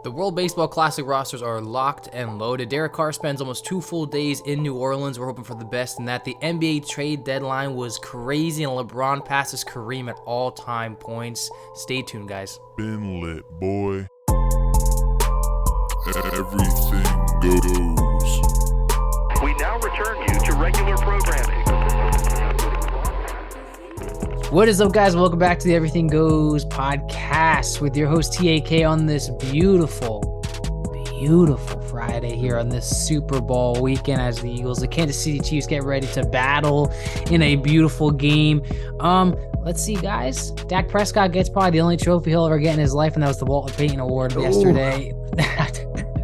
The World Baseball Classic rosters are locked and loaded. Derek Carr spends almost 2 full days in New Orleans. We're hoping for the best in that. The NBA trade deadline was crazy, and LeBron passes Kareem at all-time points. Stay tuned, guys. Been lit, boy. Everything goes. We now return you to regular programming. What is up, guys? Welcome back to the Everything Goes podcast with your host TAK on this beautiful Friday here on this Super Bowl weekend as the Eagles, the Kansas City Chiefs, get ready to battle in a beautiful game. Let's see, guys. Dak Prescott gets probably the only trophy he'll ever get in his life, and that was the Walter Payton Award yesterday.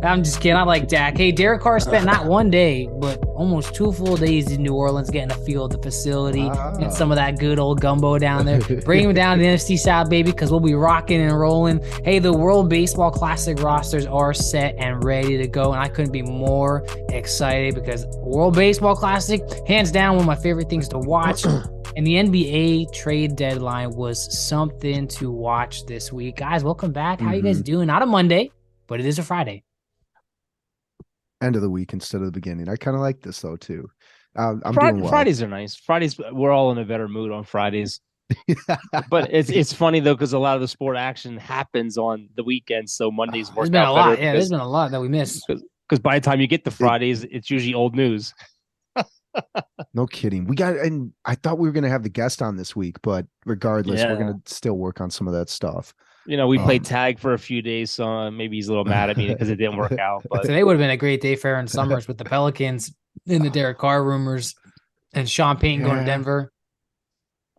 I'm just kidding. I like Dak. Hey, Derek Carr spent not 1 day, but almost 2 full days in New Orleans getting a feel of the facility and some of that good old gumbo down there. Bring him down to the NFC South, baby, because we'll be rocking and rolling. Hey, the World Baseball Classic rosters are set and ready to go, and I couldn't be more excited because World Baseball Classic, hands down, one of my favorite things to watch. And the NBA trade deadline was something to watch this week. Guys, welcome back. How you guys doing? Not a Monday, but it is a Friday. End of the week instead of the beginning. I kind of like this though too. I'm doing well. Fridays are nice. Fridays, we're all in a better mood on Fridays. But it's funny though because a lot of the sport action happens on the weekends, so Mondays work out better. Yeah, there's been a lot that we missed. Because by the time you get to Fridays, it's usually old news. No kidding. And I thought we were gonna have the guest on this week, but regardless, we're gonna still work on some of that stuff. You know, we played tag for a few days, so maybe he's a little mad at me because it didn't work out. But today would have been a great day for Aaron Summers with the Pelicans in the Derek Carr rumors and Sean Payton going to Denver.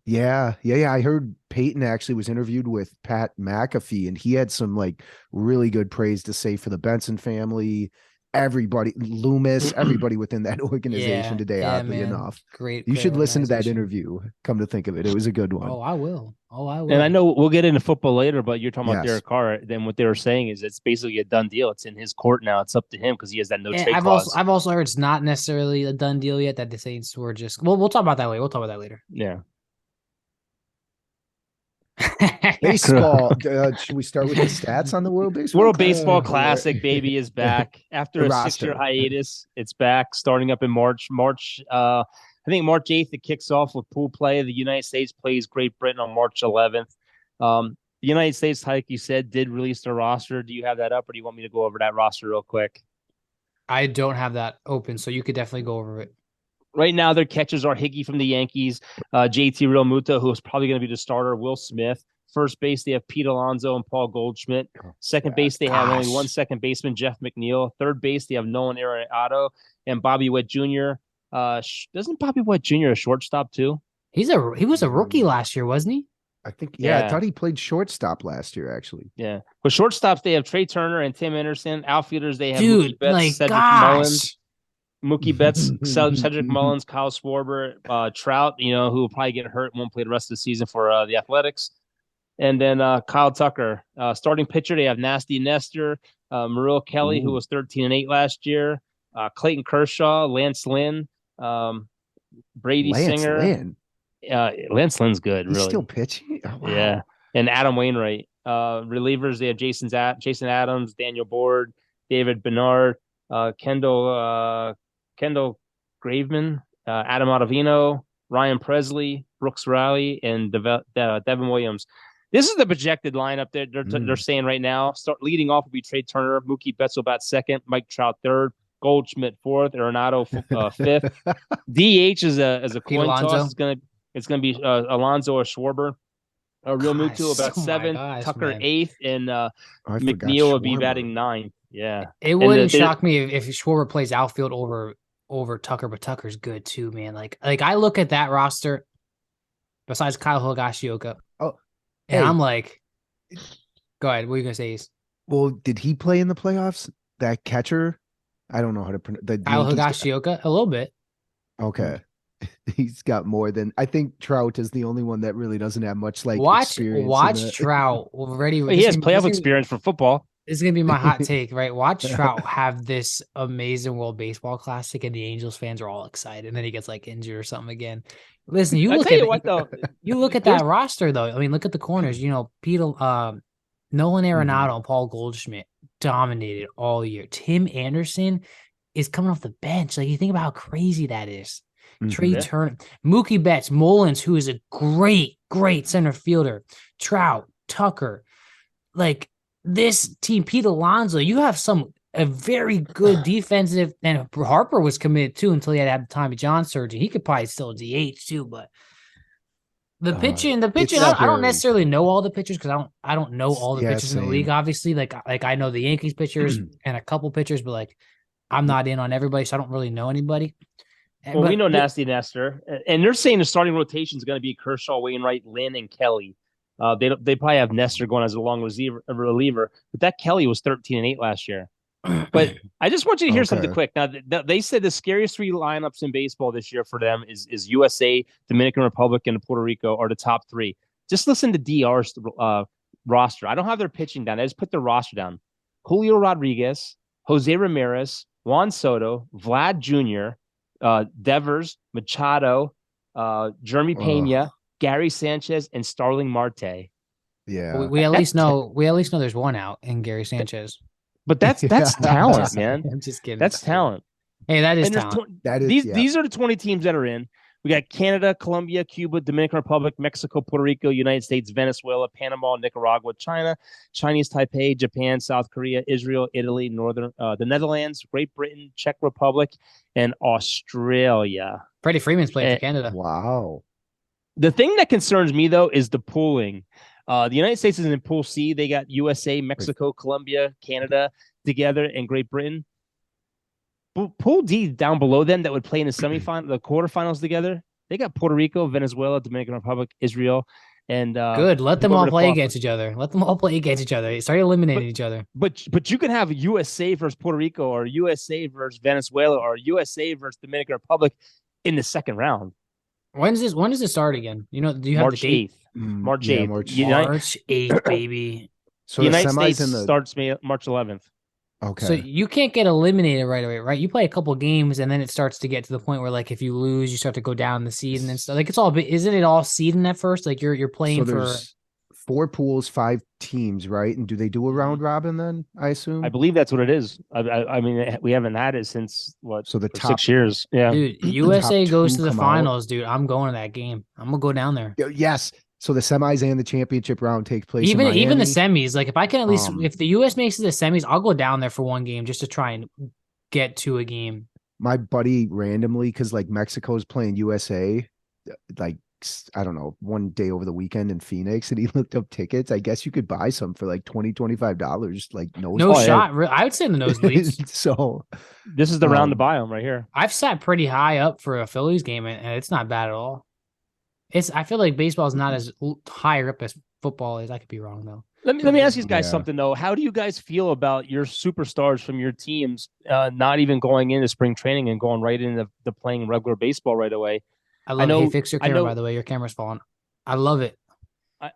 Yeah. I heard Peyton actually was interviewed with Pat McAfee, and he had some like really good praise to say for the Benson family. Everybody, Loomis, everybody within that organization today, oddly enough. Great. You should listen to that interview. Come to think of it, it was a good one. Oh, I will. And I know we'll get into football later, but you're talking about Derek Carr. Then what they were saying is it's basically a done deal. It's in his court now. It's up to him because he has that no trade clause. I've also heard it's not necessarily a done deal yet. That the Saints were just. Well, we'll talk about that later. We'll talk about that later. Yeah. Baseball. Should we start with the stats on the World Baseball Classic, baby, is back after a 6-year hiatus. It's back starting up in March. I think March 8th it kicks off with pool play. The United States plays Great Britain on March 11th. The United States, like you said, did release their roster. Do you have that up, or do you want me to go over that roster real quick? I don't have that open, so you could definitely go over it. Right now, their catchers are Higgy from the Yankees, JT Realmuto, who is probably going to be the starter, Will Smith. First base, they have Pete Alonso and Paul Goldschmidt. Second base, they have only one second baseman, Jeff McNeil. Third base, they have Nolan Arenado and Bobby Witt Jr. Doesn't Bobby Witt Jr. a shortstop too? He was a rookie last year, wasn't he? I think. Yeah, I thought he played shortstop last year, actually. Yeah, but shortstops they have Trey Turner and Tim Anderson. Outfielders they have Mookie Betts, Cedric Mullins, Kyle Schwarber, Trout. You know, who will probably get hurt, won't play the rest of the season for the Athletics. And then Kyle Tucker, starting pitcher. They have Nasty Nestor, Merrill Kelly, who was 13-8 last year. Clayton Kershaw, Lance Lynn, Brady Singer. Lance Lynn's good. He's really still pitching. Oh, wow. Yeah, and Adam Wainwright. Relievers they have Jason Adams, Daniel Board, David Bernard, Kendall Graveman, Adam Ottavino, Ryan Presley, Brooks Riley, and Devin Williams. This is the projected lineup that they're saying right now. Leading off will be Trey Turner, Mookie Betts will bat second, Mike Trout third, Goldschmidt fourth, Arenado fifth. DH is a coin toss. It's gonna be Alonso or Schwarber. Realmuto about seventh, Tucker eighth, and McNeil will be batting ninth. Yeah, it wouldn't shock me if Schwarber plays outfield over Tucker, but Tucker's good too, man. Like I look at that roster. Besides Kyle Higashioka. And I'm like, go ahead. What are you going to say, Ace? Well, did he play in the playoffs? That catcher? I don't know how to pronounce that. Kyle Higashioka? A little bit. Okay. He's got more than I think. Trout is the only one that really doesn't have much experience. Watch Trout already. He has playoff experience for football. This is going to be my hot take, right? Watch Trout have this amazing World Baseball Classic, and the Angels fans are all excited. And then he gets injured or something again. Listen, you look at that roster, though. I mean, look at the corners. You know, Nolan Arenado and Paul Goldschmidt. dominated all year. Tim Anderson is coming off the bench. Like, you think about how crazy that is. Trey Yeah. Turner, Mookie Betts, Mullins, who is a great center fielder, Trout, Tucker. Like, this team, Pete Alonso, you have a very good defensive, and Harper was committed too until he had to have the Tommy John surgery. He could probably still DH too, but the pitching, I don't necessarily know all the pitchers because I don't know all the pitchers in the league. Obviously, like I know the Yankees pitchers and a couple pitchers, but like I'm not in on everybody, so I don't really know anybody. Well, we know Nasty Nestor, and they're saying the starting rotation is going to be Kershaw, Wainwright, Lynn, and Kelly. They probably have Nestor going as a long reliever, but that Kelly was 13-8 last year. But I just want you to hear something quick. Now, they said the scariest three lineups in baseball this year for them is USA, Dominican Republic, and Puerto Rico are the top three. Just listen to DR's roster. I don't have their pitching down. I just put their roster down. Julio Rodriguez, Jose Ramirez, Juan Soto, Vlad Jr., Devers, Machado, Jeremy Pena, Gary Sanchez, and Starling Marte. Yeah, we at least know there's one out in Gary Sanchez. But that's talent, man. I'm just kidding. That's talent. Hey, that is talent. These are the 20 teams that are in. We got Canada, Colombia, Cuba, Dominican Republic, Mexico, Puerto Rico, United States, Venezuela, Panama, Nicaragua, China, Chinese Taipei, Japan, South Korea, Israel, Italy, the Netherlands, Great Britain, Czech Republic, and Australia. Freddie Freeman's playing for Canada. Wow. The thing that concerns me, though, is the pooling. The United States is in Pool C. They got USA, Mexico, Colombia, Canada together, and Great Britain. Pool D down below them that would play in the the quarterfinals together. They got Puerto Rico, Venezuela, Dominican Republic, Israel, and good. Let them all play against each other. Start eliminating each other. But you can have USA versus Puerto Rico, or USA versus Venezuela, or USA versus Dominican Republic in the second round. When does it start again? You know, do you have March the date? 8th. March 8th. March 8th, baby. So the United States starts March 11th. Okay. So you can't get eliminated right away, right? You play a couple games and then it starts to get to the point where, like, if you lose, you start to go down the seed and then stuff. Like, it's all, isn't it all seeding at first? Like, you're playing for 4 pools, 5 teams, right? And do they do a round robin then? I assume. I believe that's what it is. I mean, we haven't had it since So the top 6 years. Yeah, dude. USA goes to the finals, dude. I'm going to that game. I'm gonna go down there. Yes. So the semis and the championship round take place. Even the Miami? semis. Like, if I can at least, if the US makes it to the semis, I'll go down there for one game just to try and get to a game. My buddy randomly, because like Mexico's playing USA, like, I don't know, one day over the weekend in Phoenix, and he looked up tickets. I guess you could buy some for like $20-$25. Like no shot. I would say in the nosebleeds. So this is the round to buy them right here. I've sat pretty high up for a Phillies game, and it's not bad at all. I feel like baseball is not as higher up as football is. I could be wrong though. Let me ask you guys something though. How do you guys feel about your superstars from your teams not even going into spring training and going right into the playing regular baseball right away? I love it. Hey, fix your camera, by the way. Your camera's falling. I love it.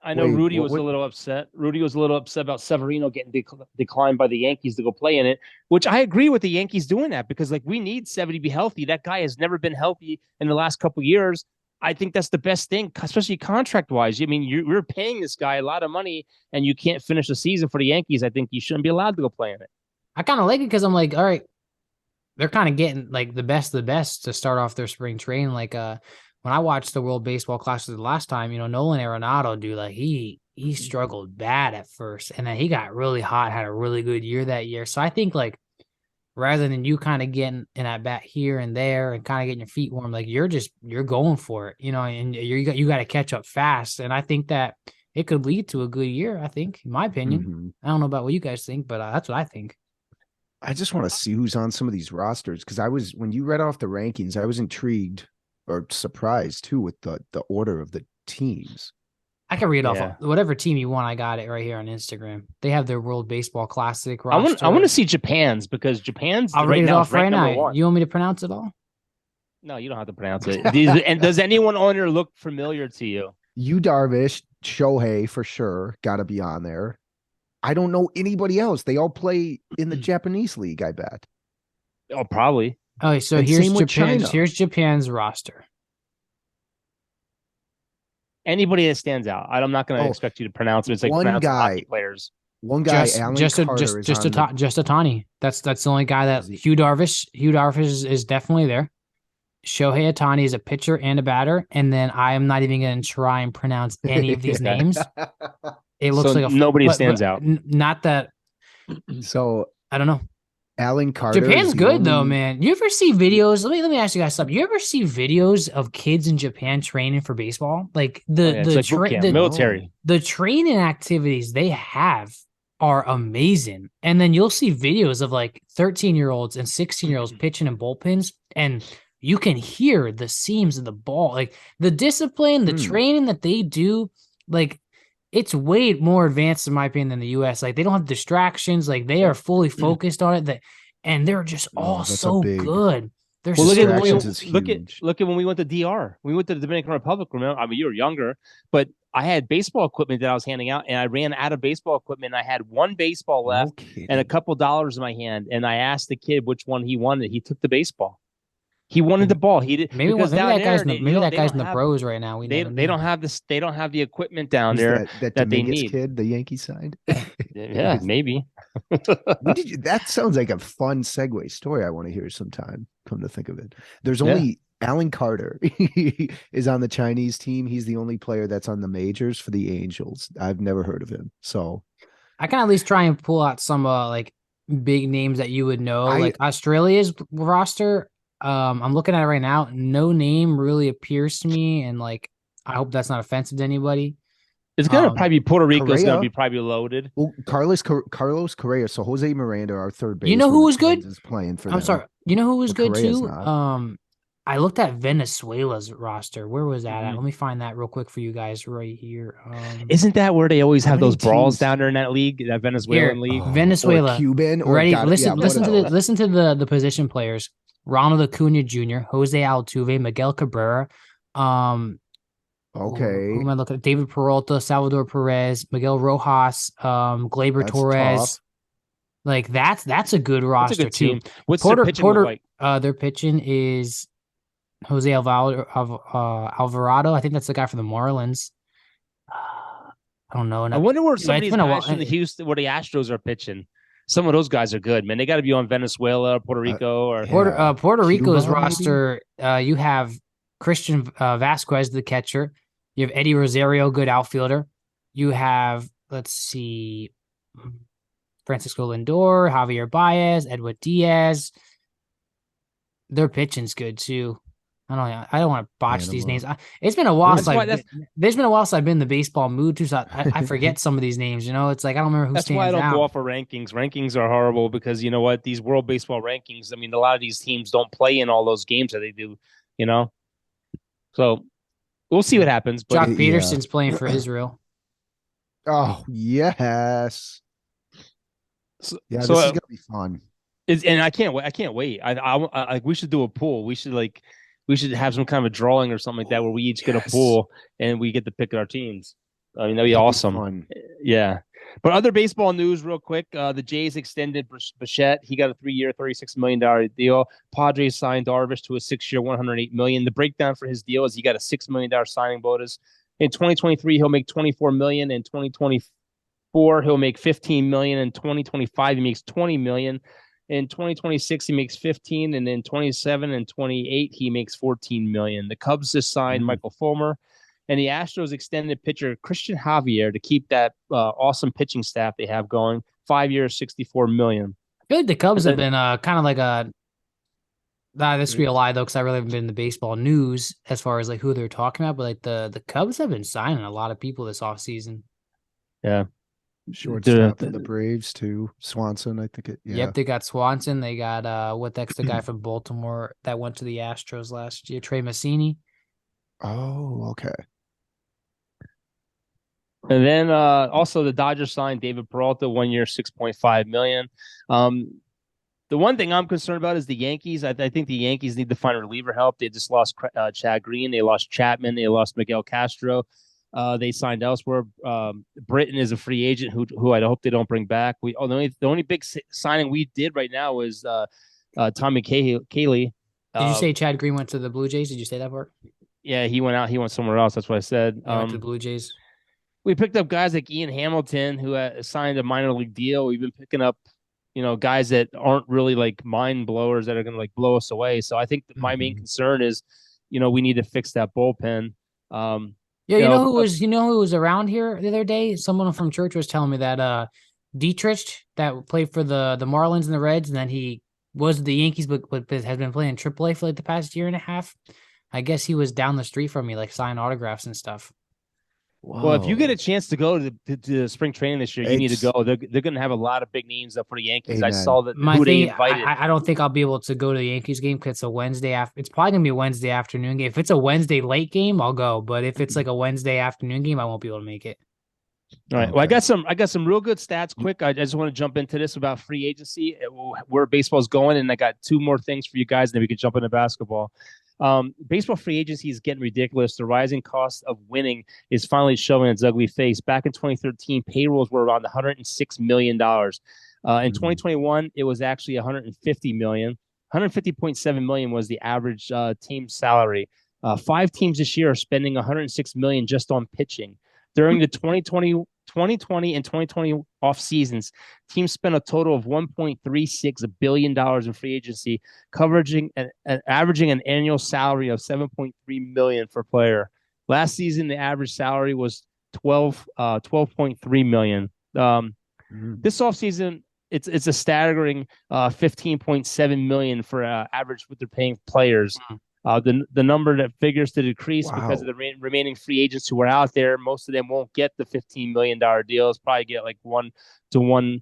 I know Rudy was a little upset. Rudy was a little upset about Severino getting declined by the Yankees to go play in it, which I agree with the Yankees doing that because, like, we need Sevy to be healthy. That guy has never been healthy in the last couple of years. I think that's the best thing, especially contract-wise. I mean, you're paying this guy a lot of money, and you can't finish the season for the Yankees. I think you shouldn't be allowed to go play in it. I kind of like it because I'm like, all right, they're kind of getting like the best of the best to start off their spring training. Like, when I watched the World Baseball Classic the last time, you know, Nolan Arenado, dude, like he struggled bad at first, and then he got really hot, had a really good year that year. So I think, like, rather than you kind of getting in at bat here and there and kind of getting your feet warm, like you're going for it, you know, and you got to catch up fast. And I think that it could lead to a good year. I think, in my opinion. Mm-hmm. I don't know about what you guys think, but that's what I think. I just want to see who's on some of these rosters because when you read off the rankings, I was intrigued or surprised too with the order of the teams. I can read off whatever team you want. I got it right here on Instagram. They have their World Baseball Classic roster. I want to see Japan's because Japan's. I'll read it off right now. You want me to pronounce it all? No, you don't have to pronounce it. And does anyone on here look familiar to you? Yu Darvish, Shohei for sure, got to be on there. I don't know anybody else. They all play in the Japanese league, I bet. Oh, probably. Oh, so here's Japan's roster. Anybody that stands out. I'm not going to expect you to pronounce it. It's like one guy players. One guy, Alan Carter, is on the, just Otani. That's the only guy that Is he- Hugh Darvish is definitely there. Shohei Otani is a pitcher and a batter, and then I am not even going to try and pronounce any of these names. It looks So like nobody stands out. Not that. So I don't know. Alan Carter. Japan's is the good though, only- man. You ever see videos? Let me ask you guys something. You ever see videos of kids in Japan training for baseball? Like It's like boot camp, military. the training activities they have are amazing. And then you'll see videos of like 13-year-olds and 16-year-olds pitching in bullpens, and you can hear the seams of the ball. Like the discipline, the training that they do, like it's way more advanced in my opinion than the US. Like they don't have distractions, like they are fully focused on it, and they're just all that's a so big- good. They're Well, Distractions is look huge. at when we went to DR. We went to the Dominican Republic. Remember, I mean, you were younger, but I had baseball equipment that I was handing out, and I ran out of baseball equipment. I had one baseball left No kidding. and a couple dollars in my hand, and I asked the kid which one he wanted. He took the baseball. He wanted the ball. He did maybe because maybe down that there, guy's in they- the, maybe they that don't guy's in the have- pros right now. We They never they know. don't have this. They don't have the equipment down Who's there that that they Dominguez need. kid, the Yankee side. Yeah, maybe. That sounds like a fun segue story I want to hear sometime, come to think of it. There's only Alan Carter is on the Chinese team. He's the only player that's on the majors for the Angels. I've never heard of him. So I can at least try and pull out some like big names that you would know. Like Australia's roster. I'm looking at it right now. No name really appears to me, and like I hope that's not offensive to anybody. It's gonna probably be Puerto Rico's Correa. gonna be probably loaded. well, Carlos Correa. So Jose Miranda, our third baseman, You know who was good? is playing for I'm them. sorry. You know who was Well, good Correa's too? not. I looked at Venezuela's roster. Where was that at? Mhm. Let me find that real quick for you guys right here. Isn't that where they always How have many those brawls teams- down there in that league, that Venezuelan league? Oh, Venezuela. or Cuban, or Ready? got- Listen, yeah, listen one to of the those. listen to the position players. Ronald Acuna Jr., Jose Altuve, Miguel Cabrera, Okay, who am I looking at? David Peralta, Salvador Perez, Miguel Rojas, Gleyber That's Torres. tough. Like that's a good That's roster a good too. team. What's their pitching look like? Their pitching is Jose Alvarado. I think that's the guy for the Marlins. I don't know. I wonder where It's some of these been a guys while. from the Houston, where the Astros are pitching. Some of those guys are good, man. They got to be on Venezuela, Puerto Rico, or Yeah. Puerto Rico's Cuba, maybe? roster. You have Christian Vasquez, the catcher. You have Eddie Rosario, good outfielder. You have, let's see, Francisco Lindor, Javier Baez, Edward Diaz. Their pitching's good too. I don't want to botch these Panama. names. It's been a while That's since why- there's been a while since I've been in the baseball mood too. So I forget some of these names. You know, it's like I don't remember who that's stands why I don't out. go off of rankings. Rankings are horrible because you know what? These World Baseball rankings. I mean, a lot of these teams don't play in all those games that they do. You know, so we'll see what happens. But Jock Yeah. Peterson's playing for Israel. Oh yes, so, yeah. so, This is gonna be fun. and I can't wait. I can't wait. I we should do a pool. We should have some kind of a drawing or something like that where we each get a Yes. pool and we get to pick our teams. I mean, that'd be That'd be awesome. fun. Yeah. But other baseball news, real quick. The Jays extended Bichette. He got a 3-year, $36 million deal. Padres signed Darvish to a 6-year, $108 million. The breakdown for his deal is he got a $6 million signing bonus. In 2023, he'll make $24 million. In 2024, he'll make $15 million. In 2025, he makes $20 million. In 2026, he makes 15, and in 27 and 28, he makes 14 million. The Cubs just signed Michael Fulmer, and the Astros extended pitcher Christian Javier to keep that awesome pitching staff they have going. 5 years, 64 million. I feel like the Cubs have been kind of like a. This could be a lie though, because I really haven't been in the baseball news as far as like who they're talking about. But like the Cubs have been signing a lot of people this offseason. Yeah. Shortstop for the Braves too. Swanson, I think it. Yeah. Yep, they got Swanson. They got what that's the guy from Baltimore that went to the Astros last year, Trey Mancini. Oh, okay. And then also the Dodgers signed David Peralta, 1 year, $6.5 million. The one thing I'm concerned about is the Yankees. I think the Yankees need to find reliever help. They just lost Chad Green. They lost Chapman. They lost Miguel Castro. They signed elsewhere. Britton is a free agent who I hope they don't bring back. The only big signing we did right now is Tommy Cayley. Did you say Chad Green went to the Blue Jays? Did you say that part? Yeah, he went out. He went somewhere else. That's what I said. Yeah, went to the Blue Jays. We picked up guys like Ian Hamilton, who signed a minor league deal. We've been picking up, guys that aren't really like mind blowers that are going to like blow us away. So I think that my main concern is, we need to fix that bullpen. Yeah, you know who was around here the other day? Someone from church was telling me that Dietrich that played for the Marlins and the Reds, and then he was the Yankees, but has been playing AAA for like the past year and a half. I guess he was down the street from me, like signing autographs and stuff. Well, if you get a chance to go to spring training this year, you need to go. They're going to have a lot of big names up for the Yankees. Amen. I saw that They invited. I don't think I'll be able to go to the Yankees game because it's a Wednesday after. It's probably gonna be a Wednesday afternoon game. If it's a Wednesday late game, I'll go. But if it's like a Wednesday afternoon game, I won't be able to make it. All right. Well, I got some real good stats. Quick, I just want to jump into this about free agency, where baseball's going, and I got two more things for you guys, and then we can jump into basketball. Baseball free agency is getting ridiculous. The rising cost of winning is finally showing its ugly face. Back in 2013, payrolls were around $106 million. In 2021, it was actually $150 million. $150.7 million was the average team salary. 5 teams this year are spending $106 million just on pitching. During the 2020 and 2020 off seasons, teams spent a total of $1.36 billion in free agency, averaging an annual salary of $7.3 million per player. Last season, the average salary was $12.3 million. This offseason, it's a staggering $15.7 million for average what they're paying players. The number that figures to decrease because of the remaining free agents who are out there. Most of them won't get the $15 million deals. Probably get like one to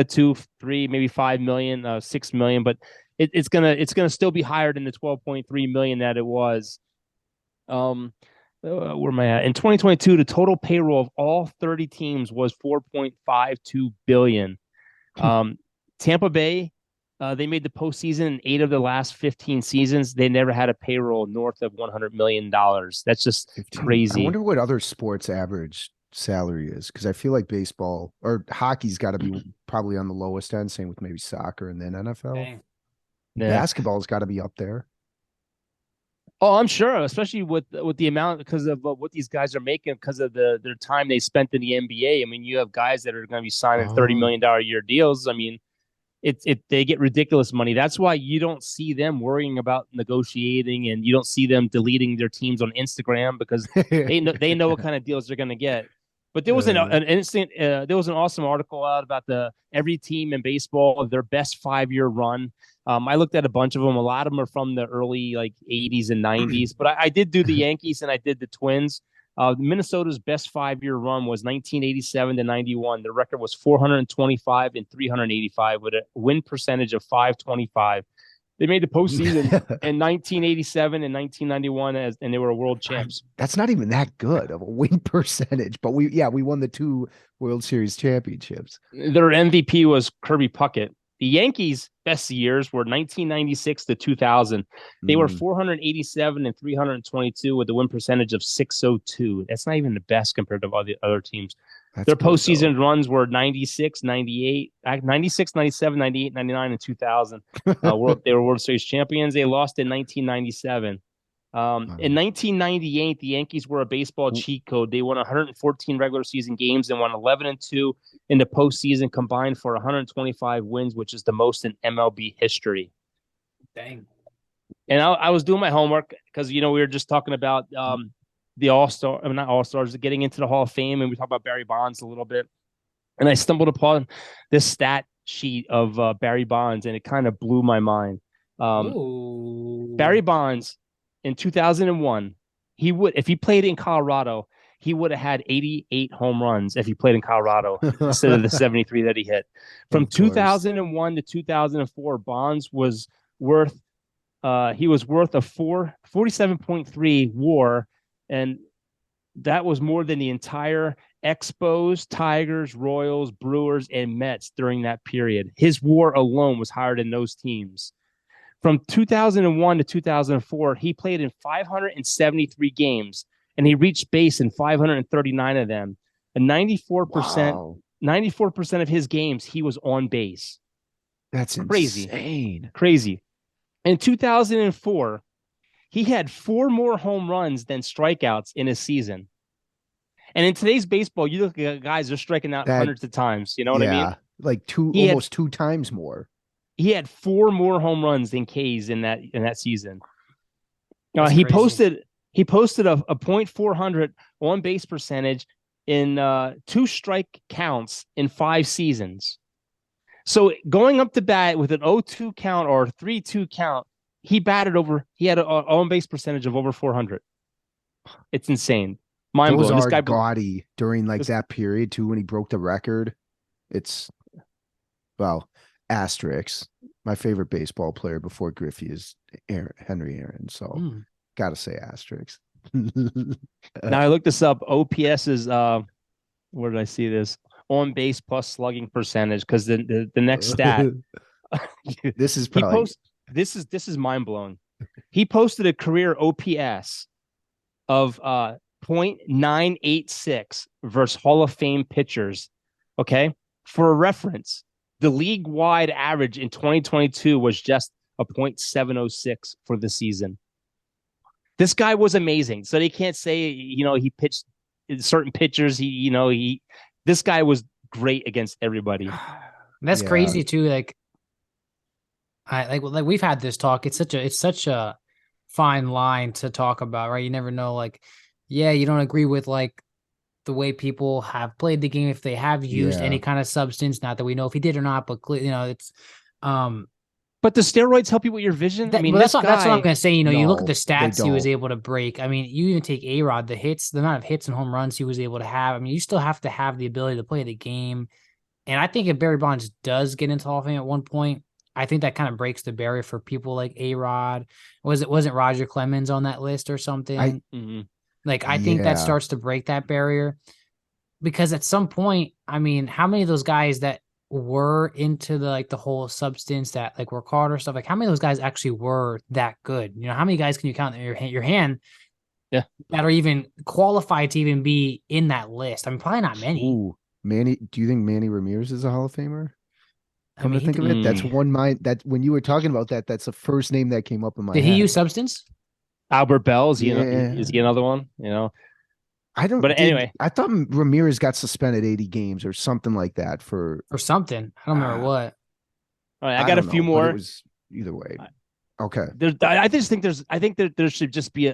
two, three, maybe $5 million, $6 million. But it's gonna still be higher than the $12.3 million that it was. Where am I at? In 2022, the total payroll of all 30 teams was $4.52 billion. Tampa Bay. They made the postseason in 8 of the last 15 seasons. They never had a payroll north of $100 million. That's just 15. crazy. I wonder what other sports average salary is, because I feel like baseball or hockey's got to be probably on the lowest end. Same with maybe soccer and then NFL. Dang. Yeah. Basketball's got to be up there. Oh, I'm sure, especially with the amount because of what these guys are making because of their time they spent in the NBA. I mean, you have guys that are going to be signing $30 million a year deals. I mean, they get ridiculous money. That's why you don't see them worrying about negotiating, and you don't see them deleting their teams on Instagram because they know what kind of deals they're going to get. But there was an awesome article out about every team in baseball, their best 5-year run. I looked at a bunch of them. A lot of them are from the early like 80s and 90s, but I did do the Yankees and I did the Twins. Minnesota's best 5-year run was 1987 to 91. The record was 425 and 385 with a win percentage of 525. They made the postseason in 1987 and 1991 and they were world champs. That's not even that good of a win percentage, but we won the 2 World Series championships. Their MVP was Kirby Puckett. The Yankees' best years were 1996 to 2000. They were 487 and 322 with a win percentage of 602. That's not even the best compared to all the other teams. Their postseason runs were 96, 98, 96, 97, 98, 99, and 2000. They were World Series champions. They lost in 1997. In 1998, the Yankees were a baseball cheat code. They won 114 regular season games and won 11-2 in the postseason, combined for 125 wins, which is the most in MLB history. Dang. And I was doing my homework because we were just talking about the not All-Stars, getting into the Hall of Fame, and we talked about Barry Bonds a little bit. And I stumbled upon this stat sheet of Barry Bonds, and it kind of blew my mind. Barry Bonds. In 2001, if he played in Colorado, he would have had 88 home runs if he played in Colorado instead of the 73 that he hit. From 2001 to 2004, Bonds was worth a 47.3 WAR, and that was more than the entire Expos, Tigers, Royals, Brewers, and Mets during that period. His WAR alone was higher than those teams. From 2001 to 2004, he played in 573 games, and he reached base in 539 of them. And 94% of his games, he was on base. That's crazy. Insane. Crazy. In 2004, he had 4 more home runs than strikeouts in a season. And in today's baseball, you look at guys, they're striking out hundreds of times. You know what I mean? Like almost two times more. He had 4 more home runs than K's in that season. That's crazy. He posted a .400 on base percentage in 2 strike counts in 5 seasons. So going up to bat with an 0-2 count or 3-2 count, he had an on base percentage of over 400. It's insane. Mind blowing. Those are gaudy during like that period too when he broke the record. It's asterisks. My favorite baseball player before Griffey is Henry Aaron. So gotta say asterisks. Now I looked this up. OPS is where did I see this? On base plus slugging percentage, because the next stat. This is probably this is mind blowing. He posted a career OPS of .986 versus Hall of Fame pitchers. Okay, for a reference, the league-wide average in 2022 was just a .706 for the season. This guy was amazing. So they can't say, he pitched certain pitchers. This guy was great against everybody. That's crazy too. Like we've had this talk. It's such a fine line to talk about, right? You never know. Like, you don't agree with like the way people have played the game if they have used any kind of substance. Not that we know if he did or not, but it's But the steroids help you with your vision. that's what I'm gonna say. You look at the stats he was able to break. I mean, you even take A-Rod, the amount of hits and home runs he was able to have. I mean, you still have to have the ability to play the game. And I think if Barry Bonds does get into Hall of Fame at one point, I think that kind of breaks the barrier for people like A-Rod. Wasn't Roger Clemens on that list or something? I think that starts to break that barrier, because at some point, I mean, how many of those guys that were into the whole substance that like were caught or stuff, like how many of those guys actually were that good? How many guys can you count in your hand that are even qualified to even be in that list? I mean, probably not many. Ooh, Manny, do you think Manny Ramirez is a Hall of Famer? Come to think of it, that's one mind that when you were talking about that, that's the first name that came up in my head. Did he use substance? Albert Bell, is he another one? I don't. But anyway, I thought Ramirez got suspended 80 games or something like that for something. I don't remember what. All right, I got a few more. It was either way. Okay. I think there should just be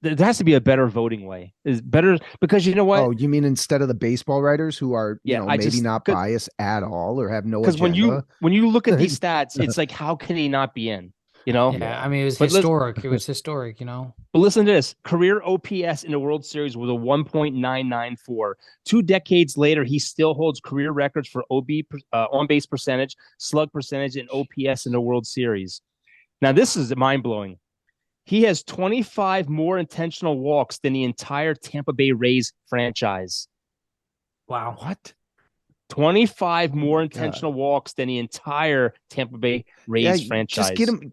there has to be a better voting way. Is better because you know what? Oh, you mean instead of the baseball writers who are maybe not biased at all or have no agenda? Because when you look at these stats, it's like, how can he not be in? Yeah, I mean, it was historic. It was historic, But listen to this. Career OPS in the World Series was a 1.994. 2 decades later, he still holds career records for on-base percentage, slug percentage, and OPS in the World Series. Now, this is mind-blowing. He has 25 more intentional walks than the entire Tampa Bay Rays franchise. Wow. What? 25 more intentional walks than the entire Tampa Bay Rays franchise. Just get him.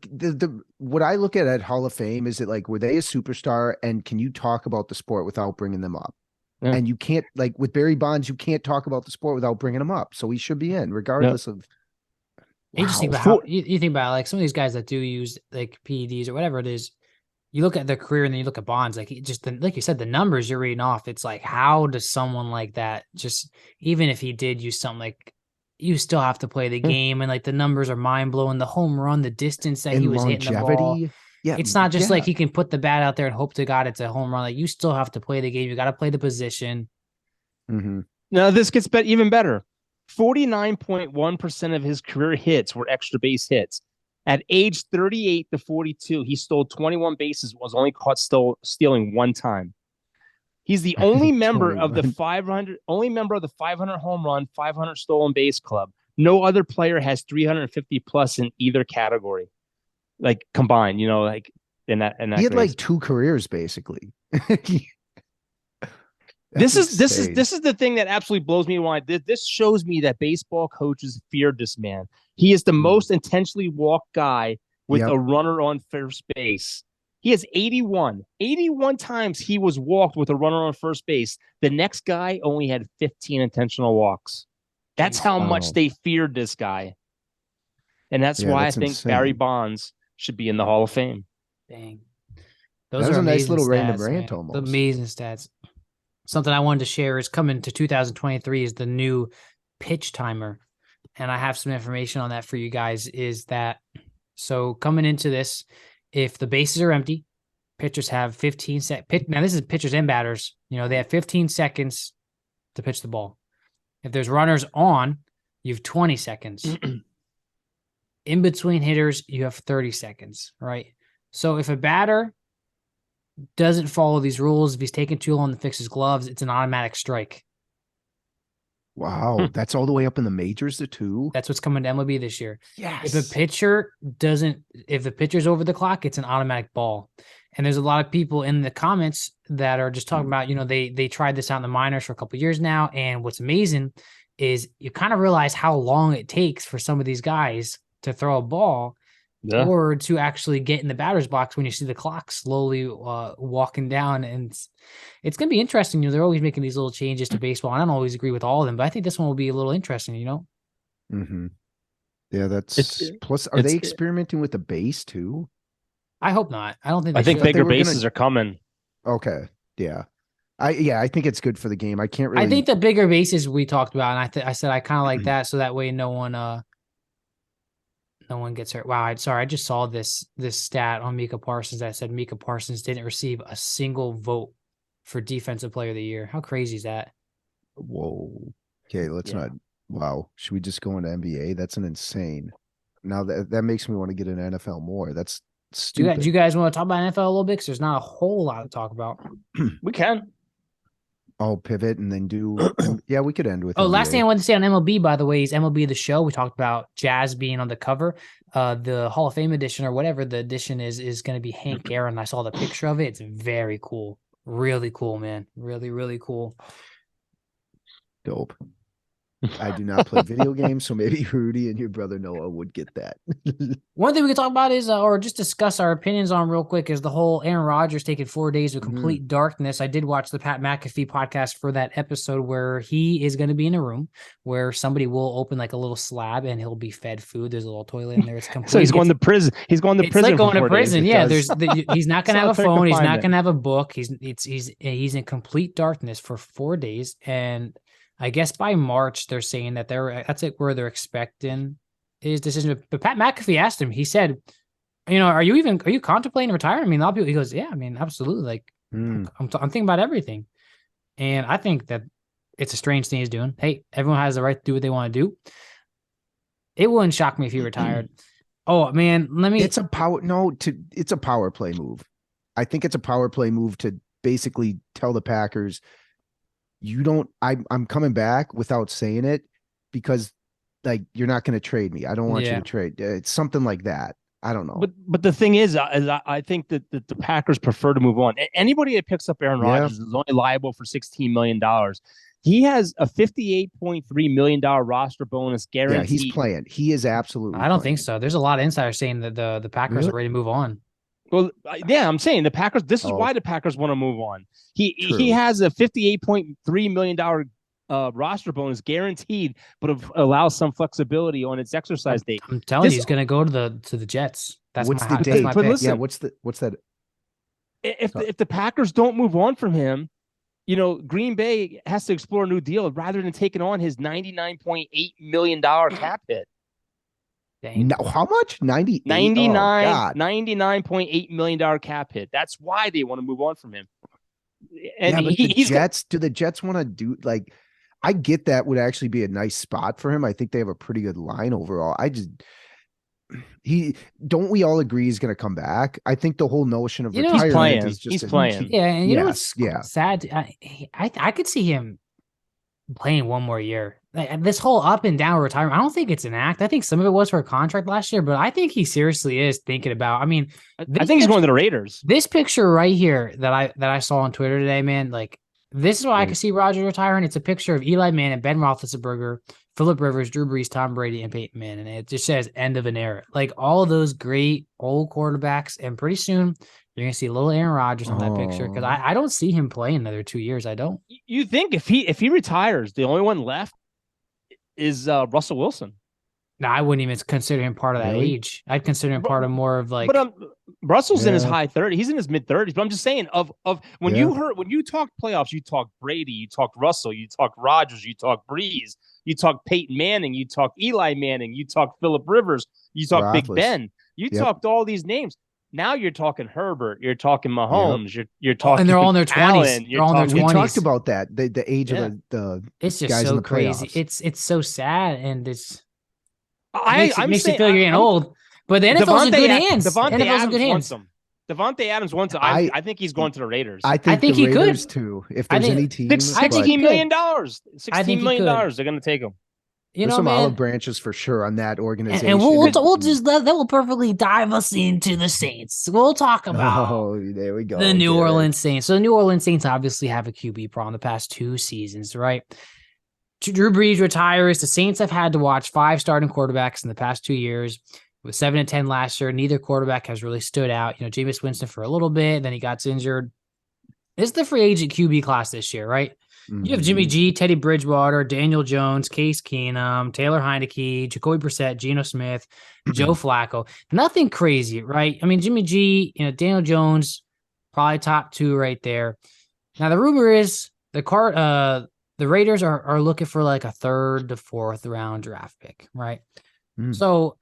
What I look at Hall of Fame is it like, were they a superstar, and can you talk about the sport without bringing them up? Yeah. And you can't, like with Barry Bonds, you can't talk about the sport without bringing them up. So he should be in, regardless of. You just think about how you think about like some of these guys that do use like PEDs or whatever it is. You look at their career and then you look at Bonds, like like you said, the numbers you're reading off. It's like, how does someone like that just, even if he did use something, like you still have to play the game, and like the numbers are mind blowing. The home run, the distance that he was hitting the ball. Yeah, it's not just like he can put the bat out there and hope to God it's a home run. Like you still have to play the game. You got to play the position. Mm-hmm. Now this gets even better. 49.1% of his career hits were extra base hits. At age 38 to 42, he stole 21 bases, was only caught stealing 1 time. He's the only member of the 500 home run, 500 stolen base club. No other player has 350 plus in either category, like combined. Like in that. He had like 2 careers basically. This is the thing that absolutely blows me away. This shows me that baseball coaches feared this man. He is the most intentionally walked guy with a runner on first base. He has 81 times he was walked with a runner on first base. The next guy only had 15 intentional walks. That's how much they feared this guy. And that's why I think insane. Barry Bonds should be in the Hall of Fame. Dang. Those are a nice little stats, random rant man. almost. Amazing stats. something I wanted to share is coming to 2023 is the new pitch timer. And I have some information on that for you guys is that, so coming into this, if the bases are empty, pitchers have 15 seconds. Now this is pitchers and batters. They have 15 seconds to pitch the ball. If there's runners on, you have 20 seconds. In between hitters, you have 30 seconds, right? So if a batter doesn't follow these rules, if he's taking too long to fix his gloves, it's an automatic strike. Wow, that's all the way up in the majors, the two. That's what's coming to MLB this year. Yes. If the pitcher's over the clock, it's an automatic ball. And there's a lot of people in the comments that are just talking about, they tried this out in the minors for a couple of years now. And what's amazing is you kind of realize how long it takes for some of these guys to throw a ball or to actually get in the batter's box when you see the clock slowly walking down. And it's going to be interesting. They're always making these little changes to baseball. I don't always agree with all of them, but I think this one will be a little interesting, Mm-hmm. Yeah, plus, are they experimenting with the base too? I hope not. I don't think I think bigger bases are coming. Okay. Yeah. I think it's good for the game. I can't really. I think the bigger bases we talked about, and I said I kind of like that, so that way no one gets hurt. Wow, I just saw this stat on Micah Parsons that said Micah Parsons didn't receive a single vote for Defensive Player of the Year. How crazy is that? Whoa. Okay, let's not. Wow. Should we just go into NBA? That's an insane. Now that makes me want to get an NFL more. That's stupid. Do you guys want to talk about NFL a little bit? Because there's not a whole lot to talk about. We can. I'll pivot and then do. Yeah, we could end with. Oh, NBA. last thing I wanted to say on MLB, by the way, is MLB The Show. We talked about Jazz being on the cover. The Hall of Fame edition or whatever the edition is going to be Hank Aaron. I saw the picture of it. It's very cool. Really cool, man. Really, really cool. Dope. I do not play video games, so maybe Rudy and your brother Noah would get that. One thing we can talk about is, or just discuss our opinions on real quick, is the whole Aaron Rodgers taking 4 days of complete darkness. I did watch the Pat McAfee podcast for that episode where he is going to be in a room where somebody will open like a little slab and he'll be fed food. There's a little toilet in there. It's complete. So he's going to prison. He's going to it's prison. Like going for 4 to prison. days. Yeah, he's not going to have a phone. He's not going to have a book. He's in complete darkness for 4 days. And I guess by March, they're saying that that's where they're expecting his decision. But Pat McAfee asked him, he said, are you contemplating retiring? I mean, a lot of people, he goes, yeah, I mean, absolutely. Like I'm thinking about everything. And I think that it's a strange thing he's doing. Hey, everyone has the right to do what they want to do. It wouldn't shock me if he retired. Oh man, it's a power play move. I think it's a power play move to basically tell the Packers, I'm coming back without saying it because like you're not going to trade me. I don't want you to trade. It's something like that. I don't know. But the thing is I think that the Packers prefer to move on. Anybody that picks up Aaron Rodgers is only liable for $16 million. He has a $58.3 million roster bonus guaranteed. Yeah, he's playing. He is absolutely. I don't think so. There's a lot of insiders saying that the Packers are ready to move on. Well, yeah, I'm saying the Packers. This is why the Packers want to move on. He has a $58.3 million roster bonus guaranteed, but allows some flexibility on its exercise date. I'm telling you, he's going to go to the Jets. That's what's the date? But listen, what's that? If the Packers don't move on from him, Green Bay has to explore a new deal rather than taking on his $99.8 million cap hit. No, how much? 99.8 million cap hit. That's why they want to move on from him. And do the Jets want to do like? I get that would actually be a nice spot for him. I think they have a pretty good line overall. Don't we all agree he's going to come back? I think the whole notion of retirement is just he's playing. Yeah, and know what's sad? I could see him playing one more year. Like, this whole up and down retirement, I don't think it's an act. I think some of it was for a contract last year, but I think he seriously is thinking about. I mean, I think he's going to the Raiders. This picture right here that I saw on Twitter today, man, like this is why I can see Rodgers retiring. It's a picture of Eli Manning, Ben Roethlisberger, Phillip Rivers, Drew Brees, Tom Brady, and Peyton Manning, and it just says end of an era. Like all of those great old quarterbacks, and pretty soon you're gonna see a little Aaron Rodgers on that picture because I don't see him playing another 2 years. I don't. You think if he retires, the only one left is Russell Wilson. No, I wouldn't even consider him part of that Really? age. I'd consider him part of more of like. But Russell's in his Yeah. high 30s. He's in his mid 30s. But I'm just saying, of when Yeah. you talk playoffs, you talk Brady, you talk Russell, you talk Rodgers, you talk Breeze, you talk Peyton Manning, you talk Eli Manning, you talk Phillip Rivers, you talk Big Roethlis. Ben. You Yep. talked all these names. Now you're talking Herbert, you're talking Yep. Mahomes, you're talking and they're all in their 20s. Allen, They're you're all in their talking, We 20s. talked about that. The age Yeah. of the It's just guys in so the crazy. playoffs. It's so sad, and it's I'm makes you saying, feel you're getting old. But the NFL's in good hands. Devontae NFL's in Adams good wants hands. him. Devontae Adams wants him. I think he's going to the Raiders. I think think the he could. Raiders too. If I there's think any team, I think he $16 could. million. I think $16 he million. could. They're going to take him. You there's know, some man. olive branches for sure on that organization. And we'll just that will perfectly dive us into the Saints. We'll talk about Oh, there we go. the New Derek. Orleans Saints. So the New Orleans Saints obviously have a QB problem the past 2 seasons, right? Drew Brees retires. The Saints have had to watch 5 starting quarterbacks in the past 2 years. With 7 and 10 last year, neither quarterback has really stood out. You know, Jameis Winston for a little bit, then he got injured. It's the free agent QB class this year, right? You have Jimmy G, Teddy Bridgewater, Daniel Jones, Case Keenum, Taylor Heineke, Jacoby Brissett, Geno Smith, Joe Flacco. Nothing crazy, right? I mean, Jimmy G, Daniel Jones, probably top 2 right there. Now the rumor is the Raiders are looking for like a 3rd to 4th round draft pick, right? So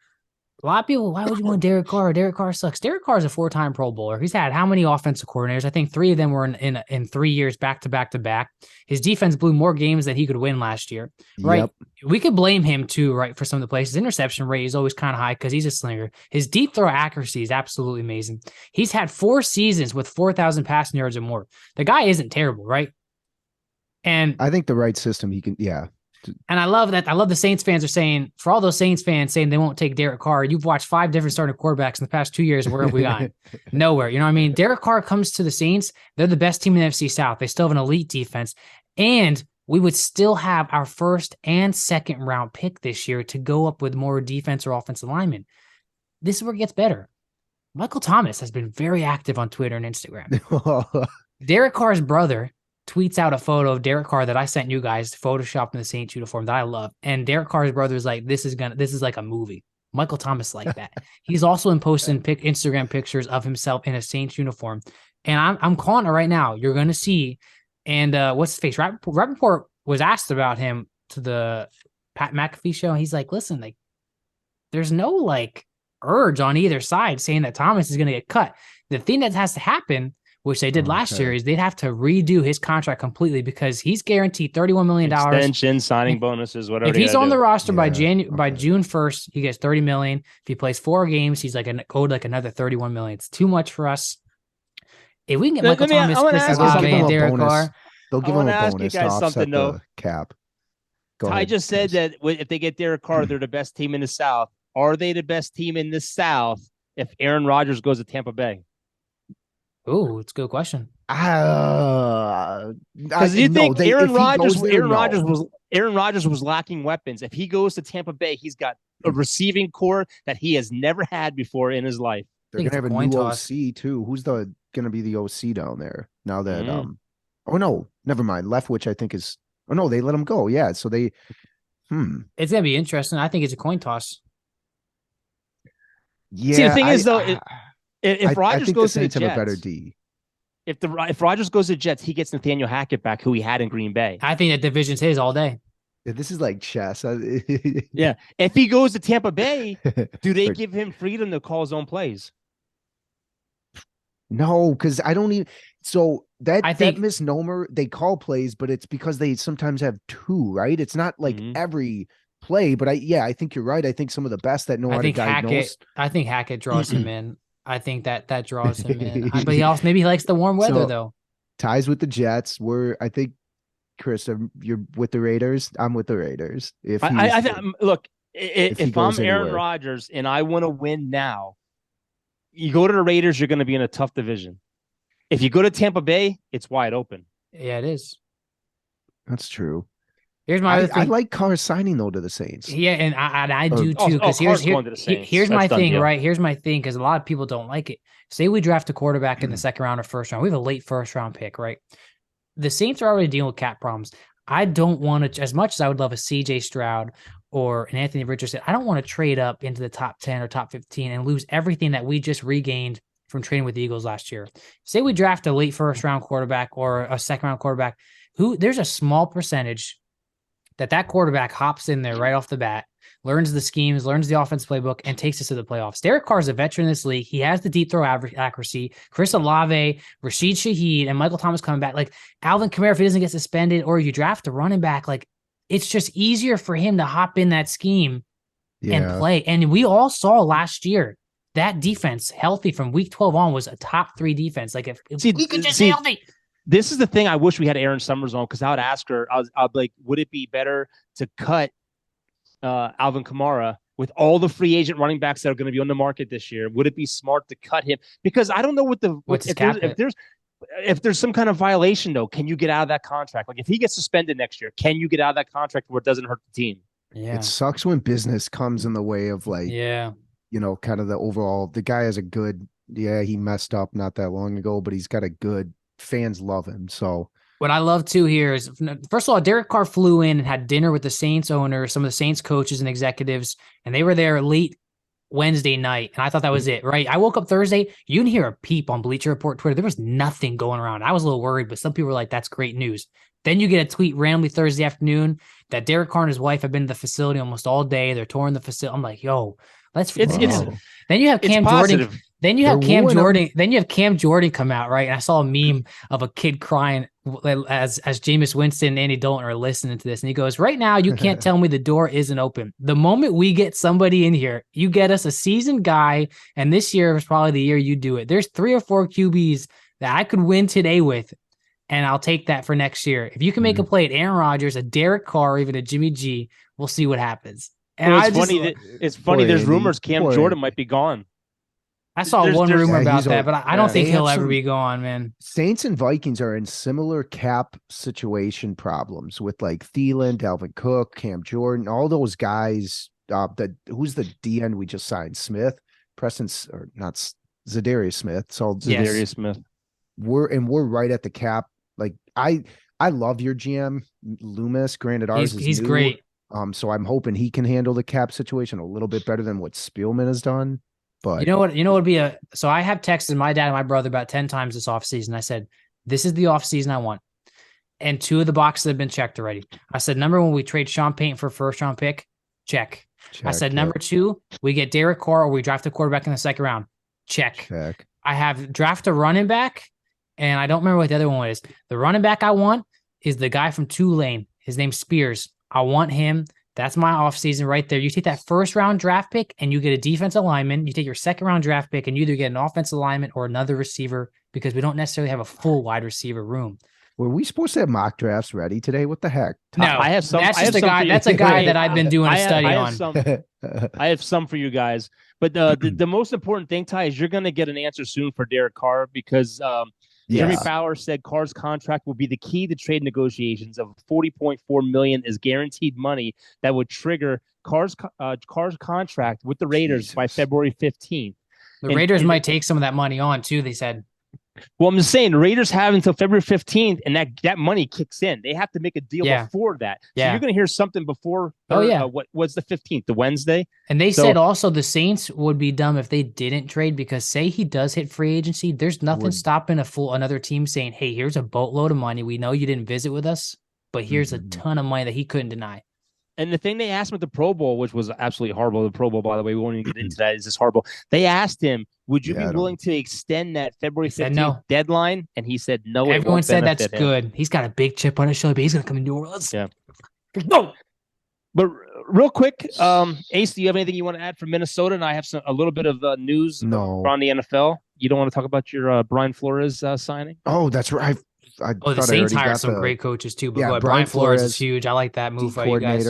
a lot of people, why would you want Derek Carr? Derek Carr sucks. Derek Carr is a 4-time Pro Bowler. He's had how many offensive coordinators? I think 3 of them were in 3 years back to back to back. His defense blew more games than he could win last year, right? Yep. We could blame him too, right, for some of the plays. His interception rate is always kind of high because he's a slinger. His deep throw accuracy is absolutely amazing. He's had 4 seasons with 4,000 passing yards or more. The guy isn't terrible, right? And I think the right system, he can, yeah. And I love that. I love the Saints fans are saying, for all those Saints fans saying they won't take Derek Carr, you've watched 5 different starting quarterbacks in the past 2 years. Where have we gone? Nowhere. You know what I mean? Derek Carr comes to the Saints. They're the best team in the NFC South. They still have an elite defense. And we would still have our 1st and 2nd round pick this year to go up with more defense or offensive linemen. This is where it gets better. Michael Thomas has been very active on Twitter and Instagram. Derek Carr's brother tweets out a photo of Derek Carr that I sent you guys, photoshopped in the Saints uniform that I love. And Derek Carr's brother is like, this is like a movie. Michael Thomas like that. He's also in posting Instagram pictures of himself in a Saints uniform. And I'm calling it right now. You're going to see. And what's his face? Rappaport was asked about him to the Pat McAfee show. And he's like, listen, like, there's no like urge on either side saying that Thomas is going to get cut. The thing that has to happen, which they did last year, is they'd have to redo his contract completely because he's guaranteed $31 million. Extension, signing bonuses, whatever. If he's on the roster by June okay. 1st, he gets $30 million. If he plays 4 games, he's like owed like another $31 million. It's too much for us. If we can get Michael Thomas, Chris Olave, and Derek Carr, they'll give him a bonus to offset something, the cap. Go Ty ahead, just said Chris. that if they get Derek Carr, they're the best team in the South. Are they the best team in the South if Aaron Rodgers goes to Tampa Bay? Oh, it's a good question. Because you think Aaron Rodgers was lacking weapons. If he goes to Tampa Bay, he's got a receiving core that he has never had before in his life. They're gonna have a new OC too. Who's gonna be the OC down there now that oh no, never mind. Leftwich, I think is. Oh no, they let him go. Yeah, so they. It's gonna be interesting. I think it's a coin toss. Yeah. See, the thing is though, if Rodgers goes to the Jets, have a better D. If Rodgers goes to the Jets, he gets Nathaniel Hackett back, who he had in Green Bay. I think that division's his all day. This is like chess. Yeah. If he goes to Tampa Bay, do they give him freedom to call his own plays? No, because I don't even. So I think that misnomer, they call plays, but it's because they sometimes have 2, right? It's not like every play, but I think you're right. I think some of the best that know how to diagnose. I think Hackett draws him in. I think that draws him in. But he also maybe he likes the warm weather though. Ties with the Jets. I think, Chris, you're with the Raiders. I'm with the Raiders. Look, if I'm Aaron Rodgers and I want to win now, you go to the Raiders, you're going to be in a tough division. If you go to Tampa Bay, it's wide open. Yeah, it is. That's true. Here's my other thing. I like Carr signing though to the Saints. Yeah, and I do too. Because here's my thing, right? Here's my thing, because a lot of people don't like it. Say we draft a quarterback in the 2nd round or 1st round. We have a late 1st round pick, right? The Saints are already dealing with cap problems. I don't want to, as much as I would love a CJ Stroud or an Anthony Richardson, I don't want to trade up into the top 10 or top 15 and lose everything that we just regained from trading with the Eagles last year. Say we draft a late first round quarterback or a second round quarterback who there's a small percentage that quarterback hops in there right off the bat, learns the schemes, learns the offense playbook, and takes us to the playoffs. Derek Carr is a veteran in this league. He has the deep throw accuracy. Chris Olave, Rashid Shaheed, and Michael Thomas coming back. Like Alvin Kamara, if he doesn't get suspended or you draft a running back, like it's just easier for him to hop in that scheme and play. And we all saw last year that defense healthy from week 12 on was a top 3 defense. Like if we could just stay healthy. This is the thing I wish we had Aaron Summers on, because I would ask her, I'd be like, would it be better to cut Alvin Kamara with all the free agent running backs that are going to be on the market this year? Would it be smart to cut him? Because I don't know if there's some kind of violation, though, can you get out of that contract? Like if he gets suspended next year, can you get out of that contract where it doesn't hurt the team? Yeah. It sucks when business comes in the way of like, kind of the overall, the guy has a good, he messed up not that long ago, but he's got a good, fans love him. So what I love too here is, first of all, Derek Carr flew in and had dinner with the Saints owner, some of the Saints coaches and executives, and they were there late Wednesday night. And I thought that was it, right? I woke up Thursday. You didn't hear a peep on Bleacher Report Twitter. There was nothing going around. I was a little worried, but some people were like, that's great news. Then you get a tweet randomly Thursday afternoon that Derek Carr and his wife have been to the facility almost all day. They're touring the facility. I'm like, yo, then you have Cam Jordan. Then you have Cam Jordan. Then you have Cam Jordan come out, right? And I saw a meme of a kid crying as Jameis Winston and Andy Dalton are listening to this, and he goes, "Right now, you can't tell me the door isn't open. The moment we get somebody in here, you get us a seasoned guy, and this year is probably the year you do it. There's 3 or 4 QBs that I could win today with, and I'll take that for next year. If you can make a play at Aaron Rodgers, a Derek Carr, or even a Jimmy G, we'll see what happens." And well, it's funny. There's rumors Cam Jordan might be gone. I saw one rumor about that, but I don't think he'll ever be gone, man. Saints and Vikings are in similar cap situation problems with like Thielen, Dalvin Cook, Cam Jordan, all those guys. Who's the DN we just signed? Smith, Zadarius Smith. So Zadarius Smith. We're right at the cap. Like I love your GM Loomis. Granted, ours he's new. Great. So I'm hoping he can handle the cap situation a little bit better than what Spielman has done. But you know what would be so I have texted my dad and my brother about 10 times this offseason. I said, this is the offseason I want. And 2 of the boxes have been checked already. I said, number 1, we trade Sean Payton for a first round pick. Check. I said, number 2, we get Derek Carr or we draft a quarterback in the second round. Check. I have draft a running back, and I don't remember what the other one is. The running back I want is the guy from Tulane. His name's Spears. I want him. That's my offseason right there. You take that first round draft pick and you get a defensive lineman. You take your second round draft pick and you either get an offensive lineman or another receiver, because we don't necessarily have a full wide receiver room. Were we supposed to have mock drafts ready today? What the heck? No, I have some. That's just a guy. That's a guy that I've been doing a study on. I have some for you guys, but the most important thing, Ty, is you're going to get an answer soon for Derek Carr, because Jeremy Fowler said Carr's contract will be the key to trade negotiations. Of $40.4 million is guaranteed money that would trigger Carr's contract with the Raiders by February 15th. The Raiders might take some of that money on too, they said. Well, I'm just saying the Raiders have until February 15th, and that money kicks in. They have to make a deal before that. So you're going to hear something before. What's the 15th? The Wednesday. And they said also the Saints would be dumb if they didn't trade, because say he does hit free agency, there's nothing stopping another team saying, "Hey, here's a boatload of money. We know you didn't visit with us, but here's a ton of money that he couldn't deny." And the thing they asked him at the Pro Bowl, which was absolutely horrible. The Pro Bowl, by the way, we won't even get into that. It's just horrible. They asked him, would you be willing to extend that February 15th deadline? And he said no. Everyone said that's good. He's got a big chip on his shoulder, but he's going to come to New Orleans. Yeah. No. But real quick, Ace, do you have anything you want to add from Minnesota? And I have a little bit of news around the NFL. You don't want to talk about your Brian Flores signing? Oh, that's right. The Saints hired some great coaches too, but Brian Flores is huge. I like that move by you guys.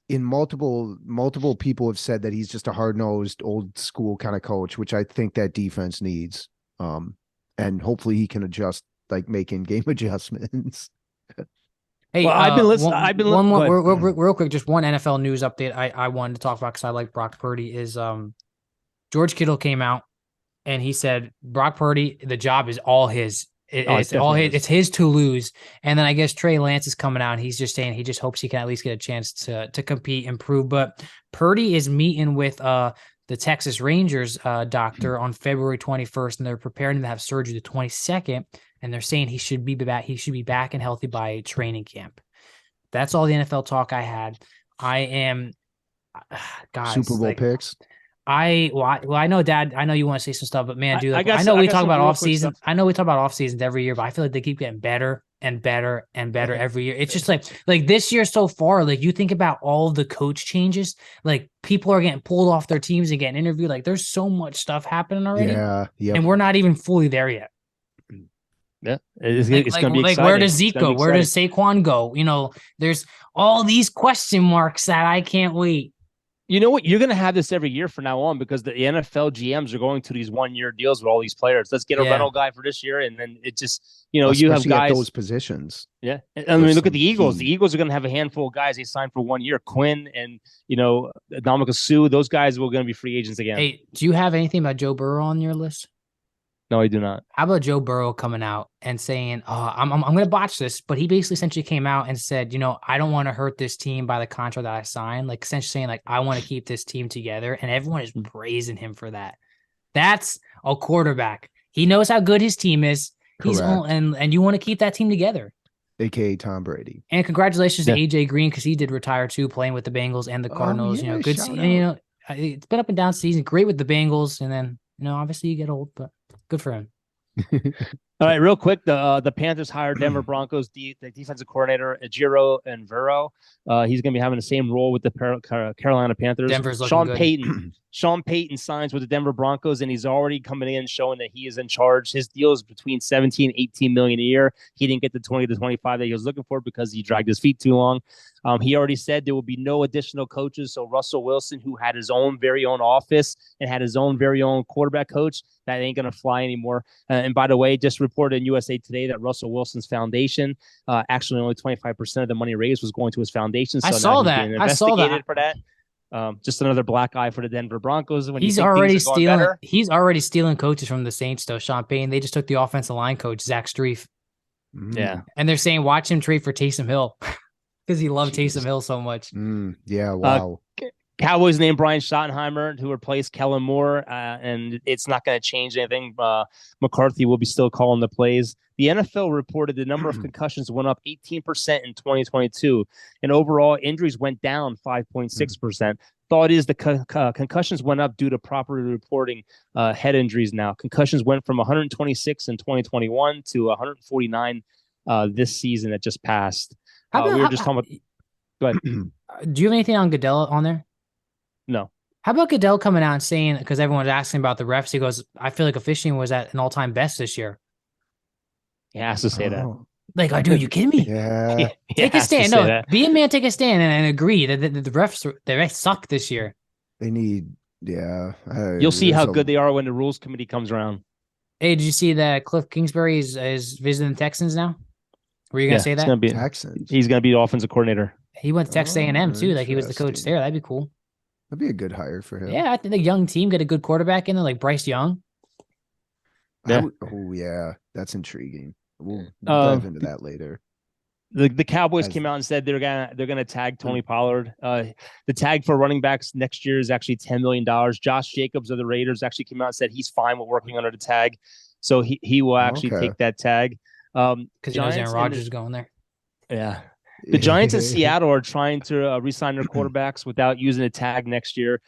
In multiple people have said that he's just a hard-nosed, old school kind of coach, which I think that defense needs. And hopefully he can adjust, like make in-game adjustments. Hey, well, I've been listening. Real quick, just one NFL news update I wanted to talk about because I like Brock Purdy is George Kittle came out and he said Brock Purdy, the job is all his. It's all his, it's his to lose. And then I guess Trey Lance is coming out and he's just saying he just hopes he can at least get a chance to compete, improve. But Purdy is meeting with the Texas Rangers doctor on February 21st, and they're preparing him to have surgery the 22nd. And they're saying he should be back. He should be back and healthy by training camp. That's all the NFL talk I had. I am, guys. Super Bowl picks. I know, Dad. I know you want to say some stuff, but man, dude, I know we talk about off season. I know we talk about off seasons every year, but I feel like they keep getting better and better and better every year. It's just like this year so far. Like you think about all of the coach changes, like people are getting pulled off their teams and getting interviewed. Like there's so much stuff happening already, and we're not even fully there yet. Yeah, it's going to be exciting. Where does Zeke go? Where does Saquon go? You know, there's all these question marks that I can't wait. You know what? You're going to have this every year from now on because the NFL GMs are going to these 1-year deals with all these players. Let's get a rental guy for this year. And then it just, you know, you have guys. At those positions. Yeah. I mean, look at the Eagles. The Eagles are going to have a handful of guys they signed for 1 year. Quinn and, you know, Dominic Sue. Those guys are going to be free agents again. Hey, do you have anything about Joe Burrow on your list? No, I do not. How about Joe Burrow coming out and saying, I'm going to botch this, but he basically essentially came out and said, you know, I don't want to hurt this team by the contract that I signed. Like essentially saying like, I want to keep this team together. And everyone is praising him for that. That's a quarterback. He knows how good his team is. And you want to keep that team together. AKA Tom Brady. And congratulations to AJ Green, because he did retire too, playing with the Bengals and the Cardinals. You know, good. And, you know, it's been up and down season. Great with the Bengals. And then, you know, obviously you get old, but good for him. All right, real quick, the Panthers hired Denver Broncos the defensive coordinator Ejiro Envero. He's going to be having the same role with the Carolina Panthers. Denver's looking good. Sean Payton signs with the Denver Broncos, and he's already coming in showing that he is in charge. His deal is between 17 and 18 million a year. He didn't get the 20 to 25 that he was looking for because he dragged his feet too long. He already said there will be no additional coaches. So Russell Wilson, who had his own very own office and had his own very own quarterback coach, that ain't going to fly anymore. And by the way, just reported in USA Today that Russell Wilson's foundation, actually only 25% of the money raised was going to his foundation. So I saw that. For that. Just another black eye for the Denver Broncos. When he's already stealing. He's already stealing coaches from the Saints, though. Sean Payton. They just took the offensive line coach Zach Strief. Yeah, and they're saying watch him trade for Taysom Hill because he loved Taysom Hill so much. Yeah, wow. Cowboys named Brian Schottenheimer to replace Kellen Moore, and it's not going to change anything. McCarthy will be still calling the plays. The NFL reported the number of concussions went up 18% in 2022, and overall injuries went down 5.6%. Thought is the concussions went up due to properly reporting head injuries now. Concussions went from 126 in 2021 to 149 this season that just passed. We were just talking about... Go ahead. Do you have anything on Goodell on there? No. How about Goodell coming out and saying, because everyone's asking about the refs, he goes, I feel like officiating was at an all-time best this year. He has to say that. Like, oh, dude, you kidding me? Yeah. Take a stand. No, be a man, take a stand and agree that the refs suck this year. They need, you'll see how good they are when the rules committee comes around. Hey, did you see that Cliff Kingsbury is visiting the Texans now? Were you going to say that? Texans. He's going to be the offensive coordinator. He went to Texas A&M too. Like he was the coach there. That'd be cool. That'd be a good hire for him. Yeah, I think the young team get a good quarterback in there, like Bryce Young. Yeah. That's intriguing. We'll dive into that later. The Cowboys came out and said they're gonna tag Tony Pollard. The tag for running backs next year is actually $10 million. Josh Jacobs of the Raiders actually came out and said he's fine with working under the tag, so he will actually take that tag. Because he knows Aaron Rodgers is going there. Yeah. The Giants in Seattle are trying to re-sign their quarterbacks without using a tag next year.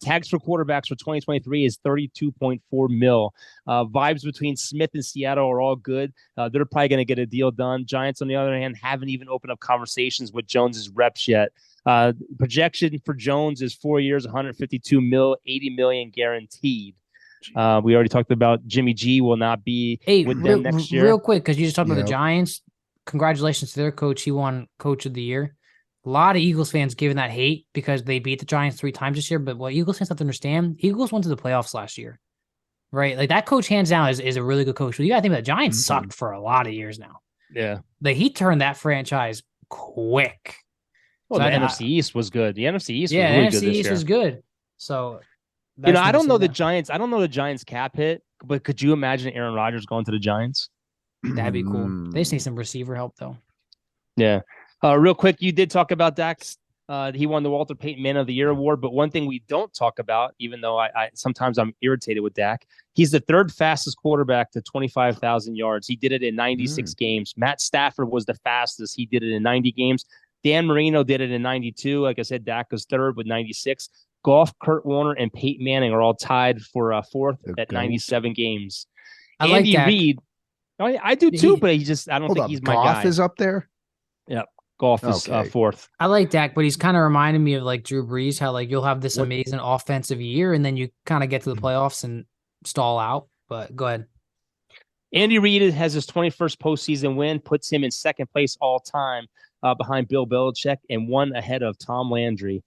Tags for quarterbacks for 2023 is $32.4 million. Vibes between Smith and Seattle are all good. They're probably going to get a deal done. Giants, on the other hand, haven't even opened up conversations with Jones's reps yet. Projection for Jones is 4 years, $152 million, $80 million guaranteed. We already talked about Jimmy G will not be with them next year. Real quick, because you just talked about the Giants. Congratulations to their coach. He won Coach of the Year. A lot of Eagles fans giving that hate because they beat the Giants 3 times this year. But what Eagles fans have to understand, Eagles went to the playoffs last year, right? Like that coach, hands down, is a really good coach. But you got to think about the Giants sucked for a lot of years now. Yeah. Like he turned that franchise quick. Well, so the NFC East was good. The NFC East was really good this year. NFC East was good. So, I don't know the Giants. I don't know the Giants cap hit, but could you imagine Aaron Rodgers going to the Giants? That'd be cool. They just need some receiver help though. Yeah. Real quick, you did talk about Dak. He won the Walter Payton Man of the Year award, but one thing we don't talk about, even though I sometimes I'm irritated with Dak, he's the third fastest quarterback to 25,000 yards. He did it in 96 games. Matt Stafford was the fastest. He did it in 90 games. Dan Marino did it in 92. Like I said, Dak was third with 96. Goff, Kurt Warner, and Peyton Manning are all tied for fourth at 97 games. I like Dak. Reed. I do too, but I don't think he's my guy. Goff is up there? Yeah. Goff is fourth. I like Dak, but he's kind of reminding me of like Drew Brees, how like you'll have this amazing offensive year and then you kind of get to the playoffs and stall out. But go ahead. Andy Reid has his 21st postseason win, puts him in second place all time behind Bill Belichick and one ahead of Tom Landry.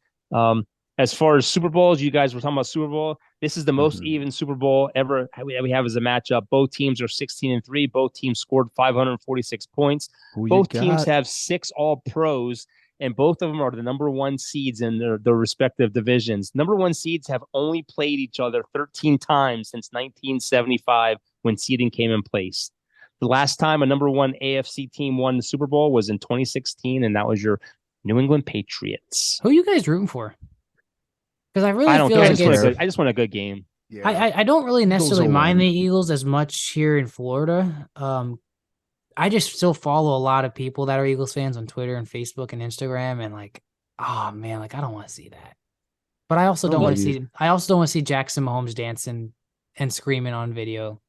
As far as Super Bowls, you guys were talking about Super Bowl. This is the most even Super Bowl ever we have as a matchup. Both teams are 16-3. Both teams scored 546 points. Both teams have 6 All-Pros, and both of them are the number 1 seeds in their respective divisions. Number 1 seeds have only played each other 13 times since 1975 when seeding came in place. The last time a number 1 AFC team won the Super Bowl was in 2016, and that was your New England Patriots. Who are you guys rooting for? Because I don't feel care. like I just want a good game. Yeah. I don't really necessarily mind the Eagles as much here in Florida. I just still follow a lot of people that are Eagles fans on Twitter and Facebook and Instagram, and like, oh man, like I don't want to see that. But I also don't want to see. I also don't want to see Jackson Mahomes dancing and screaming on video.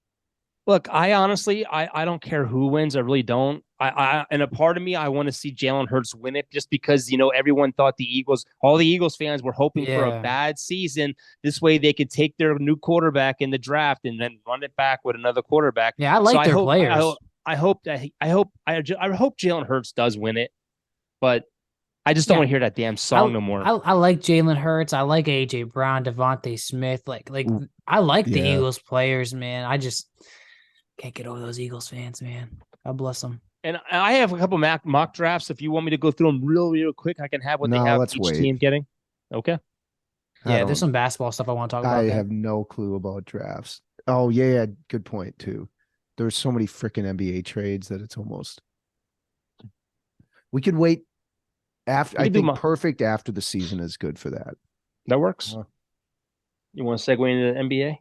Look, I honestly, I don't care who wins. I really don't. And a part of me, I want to see Jalen Hurts win it just because, everyone thought all the Eagles fans were hoping for a bad season. This way they could take their new quarterback in the draft and then run it back with another quarterback. Yeah, I like their players. I hope Jalen Hurts does win it, but I just don't want to hear that damn song no more. I like Jalen Hurts. I like AJ Brown, Devontae Smith. Like I like the Eagles players, man. I just can't get over those Eagles fans, man. God bless them. And I have a couple mock drafts. If you want me to go through them real quick, I can have what they have each team getting. Okay. Yeah, there's some basketball stuff I want to talk about. I have no clue about drafts. Oh, yeah, good point, too. There's so many freaking NBA trades that it's almost... We could wait after... I think perfect after the season is good for that. That works. You want to segue into the NBA?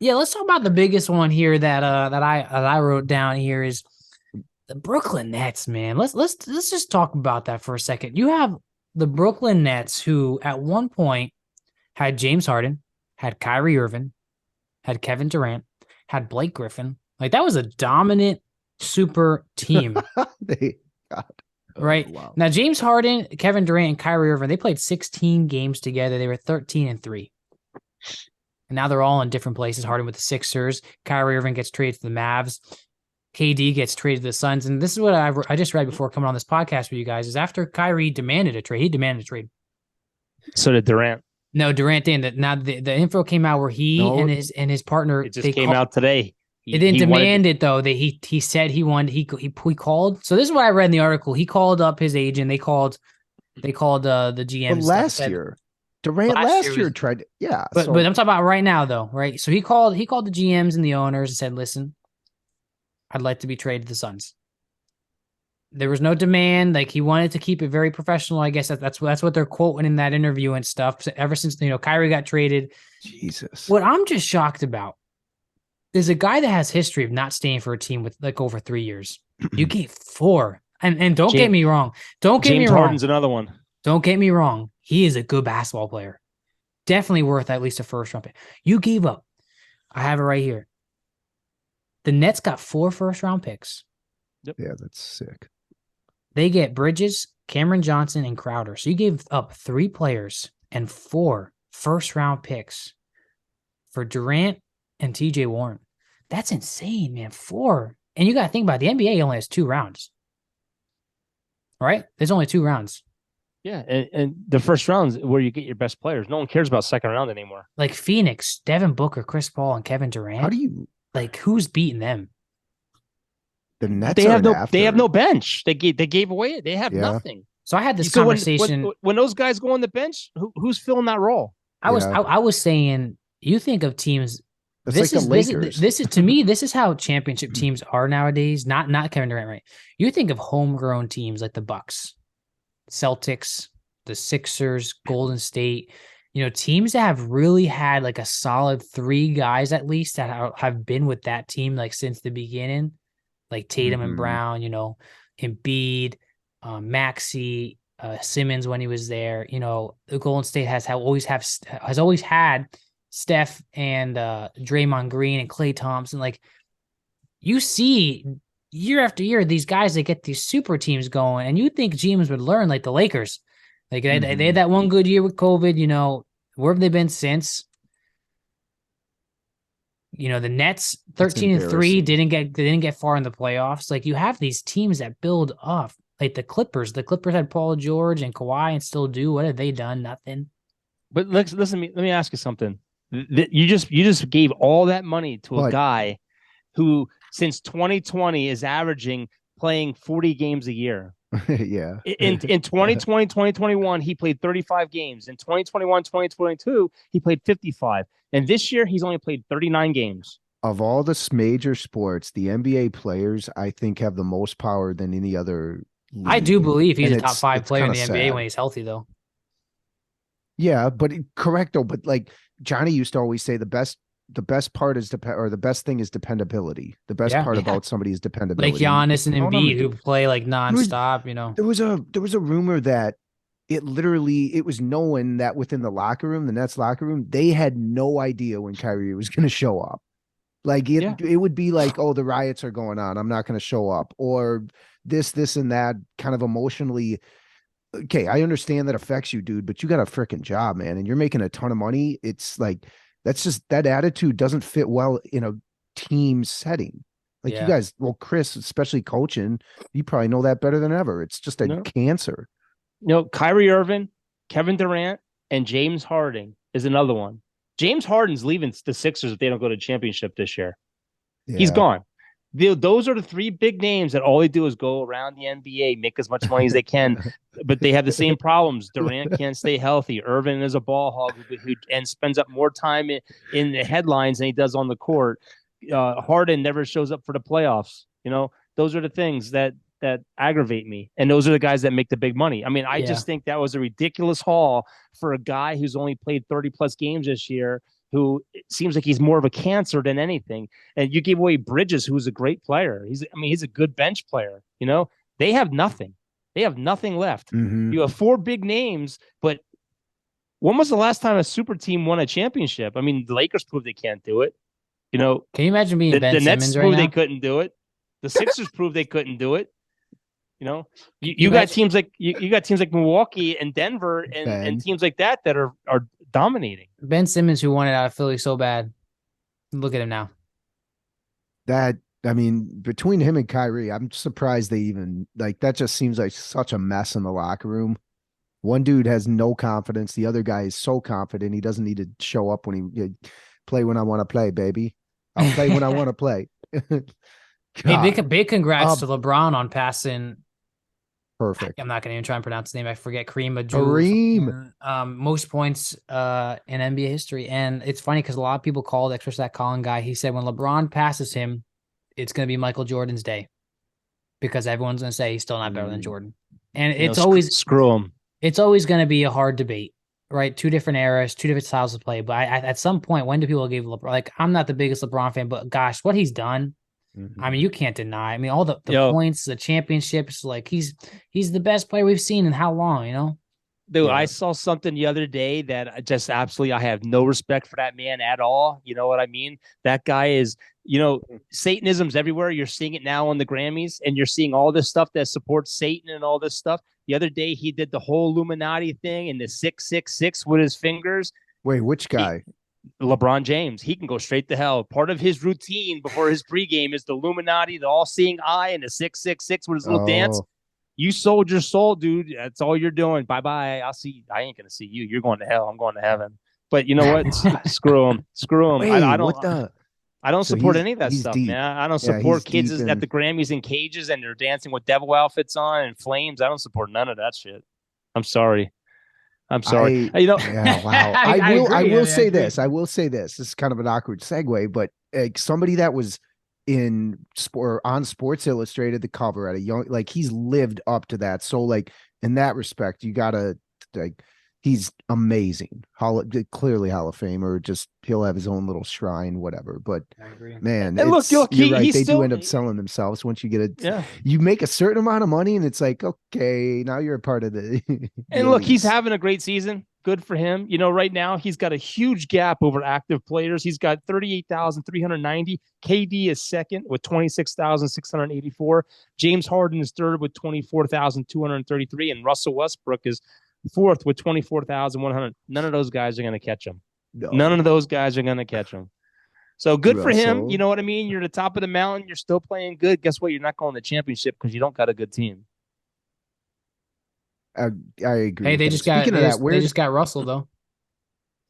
Yeah, let's talk about the biggest one here that I wrote down here is the Brooklyn Nets, man. Let's just talk about that for a second. You have the Brooklyn Nets, who at one point had James Harden, had Kyrie Irving, had Kevin Durant, had Blake Griffin. Like that was a dominant super team. Right? Wow. Now James Harden, Kevin Durant, and Kyrie Irving, they played 16 games together. They were 13-3. And now they're all in different places. Harden with the Sixers. Kyrie Irving gets traded to the Mavs. KD gets traded to the Suns. And this is what I just read before coming on this podcast with you guys, is after Kyrie demanded a trade, he demanded a trade. So did Durant. No, Durant didn't. Now the info came out where he and his partner. It just came out today. It didn't demand it though. That he said he wanted. He called. So this is what I read in the article. He called up his agent. They called the GM. But last year, Durant last year tried. Yeah, but I'm talking about right now though, right? So he called the GMs and the owners and said, "Listen, I'd like to be traded to the Suns." There was no demand. Like he wanted to keep it very professional. I guess that's what they're quoting in that interview and stuff. So ever since Kyrie got traded, Jesus. What I'm just shocked about is a guy that has history of not staying for a team with like over 3 years. You gave 4, and don't get me wrong. James Harden's another one. Don't get me wrong. He is a good basketball player. Definitely worth at least a first round pick. You gave up. I have it right here. The Nets got 4 first round picks. Yep. Yeah, that's sick. They get Bridges, Cameron Johnson, and Crowder. So you gave up 3 players and 4 first round picks for Durant and TJ Warren. That's insane, man. 4. And you got to think about it. The NBA only has 2 rounds. Right? There's only 2 rounds. Yeah, and the first round's where you get your best players. No one cares about second round anymore. Like Phoenix, Devin Booker, Chris Paul, and Kevin Durant. How do you who's beating them? The Nets they have no bench. They gave away it. They have nothing. So I had this conversation when those guys go on the bench. Who's filling that role? I was saying, you think of teams It's like the Lakers. This is to me, this is how championship teams are nowadays. Not Kevin Durant, right? You think of homegrown teams like the Bucks, Celtics, the Sixers, Golden State, teams that have really had like a solid 3 guys at least that have been with that team like since the beginning, like Tatum and Brown, Embiid, Maxey, Simmons when he was there. The Golden State has always had Steph and Draymond Green and Klay Thompson. Like, you see year after year these guys that get these super teams going, and you think GMs would learn, like the Lakers. Like they had that one good year with COVID. Where have they been since? The Nets 13-3 didn't get far in the playoffs. Like, you have these teams that build up. Like the Clippers. The Clippers had Paul George and Kawhi and still do. What have they done? Nothing. But listen, let me ask you something. You just gave all that money to a guy who since 2020 is averaging playing 40 games a year. Yeah. In 2020, 2021, he played 35 games. In 2021, 2022, he played 55. And this year, he's only played 39 games. Of all the major sports, the NBA players, I think, have the most power than any other league. I do believe he's a top 5 player in the NBA when he's healthy, though. Yeah, but correct, though. But like Johnny used to always say, the best part is the best thing is dependability. The best part about somebody is dependability. Like Giannis and Embiid, who play like nonstop. There was a rumor that it was known that within the Nets locker room, they had no idea when Kyrie was going to show up. Like it would be like, oh, the riots are going on, I'm not going to show up, or this and that, kind of emotionally. Okay, I understand that affects you, dude, but you got a freaking job, man, and you're making a ton of money. It's like, that's just, that attitude doesn't fit well in a team setting. Like you guys, well, Chris, especially coaching, you probably know that better than ever. It's just a cancer. Kyrie Irving, Kevin Durant, and James Harden is another one. James Harden's leaving the Sixers if they don't go to championship this year. Yeah. He's gone. Those are the 3 big names that all they do is go around the NBA, make as much money as they can, but they have the same problems. Durant can't stay healthy. Irvin is a ball hog who spends up more time in the headlines than he does on the court. Harden never shows up for the playoffs. Those are the things that aggravate me, and those are the guys that make the big money. I mean, I just think that was a ridiculous haul for a guy who's only played 30 plus games this year, who it seems like he's more of a cancer than anything. And you gave away Bridges, who's a great player. He's a good bench player. They have nothing. They have nothing left. You have 4 big names, but when was the last time a super team won a championship? I mean, the Lakers proved they can't do it. Can you imagine being Ben Simmons Nets right proved now? They couldn't do it. The Sixers proved they couldn't do it. You got teams like Milwaukee and Denver and teams like that are dominating. Ben Simmons, who wanted out of Philly so bad. Look at him now. Between him and Kyrie, I'm surprised they even, like, that just seems like such a mess in the locker room. One dude has no confidence. The other guy is so confident he doesn't need to show up when play when I want to play, baby. I'll play when I want to play. Hey, big congrats to LeBron on passing. Perfect. I'm not going to even try and pronounce his name. I forget. Kareem. Most points in NBA history. And it's funny because a lot of people called, especially that Colin guy, he said when LeBron passes him, it's going to be Michael Jordan's day because everyone's going to say he's still not better than Jordan. And it's always screw him. It's always going to be a hard debate, right? 2 different eras, 2 different styles of play. But at some point, when do people give LeBron? Like, I'm not the biggest LeBron fan, but gosh, what he's done. I mean, you can't deny. I mean, all the points, the championships, like he's the best player we've seen in how long, Dude, I saw something the other day that I have no respect for that man at all. You know what I mean? That guy is, Satanism's everywhere. You're seeing it now on the Grammys, and you're seeing all this stuff that supports Satan and all this stuff. The other day, he did the whole Illuminati thing and the 666 with his fingers. Wait, which guy? LeBron James. He can go straight to hell. Part of his routine before his pregame is the Illuminati, the all-seeing eye, and the 666 with his little dance. You sold your soul, dude. That's all you're doing. Bye-bye. I'll see. I ain't going to see you. You're going to hell. I'm going to heaven. But you know what? Screw him. Screw him. Wait, I don't support any of that stuff, deep. man. I don't support kids at the Grammys in cages and they're dancing with devil outfits on and flames. I don't support none of that shit. I'm sorry. I'm sorry. Yeah, wow. I will agree. say agree. this. I will say this. This is kind of an awkward segue, but somebody that was in sport on Sports Illustrated, the cover at a young, like he's lived up to that. So like in that respect, you gotta like he's amazing. Clearly Hall of Fame, or just he'll have his own little shrine, whatever. But I agree. man, And look, you're right. he's They still do end up selling themselves once you get it. Yeah. You make a certain amount of money, and it's like, okay, now you're a part of the. And look, he's elite. having a great season. Good for him. Right now he's got a huge gap over active players. He's got 38,390. KD is second with 26,684. James Harden is third with 24,233. And Russell Westbrook is fourth with 24,100. None of those guys are going to catch him. No. None of those guys are going to catch him. So good for him. Russell. You know what I mean? You're at the top of the mountain. You're still playing good. Guess what? You're not going to the championship because you don't got a good team. I agree. Hey, they with just that. got Speaking of that, they just got Russell though.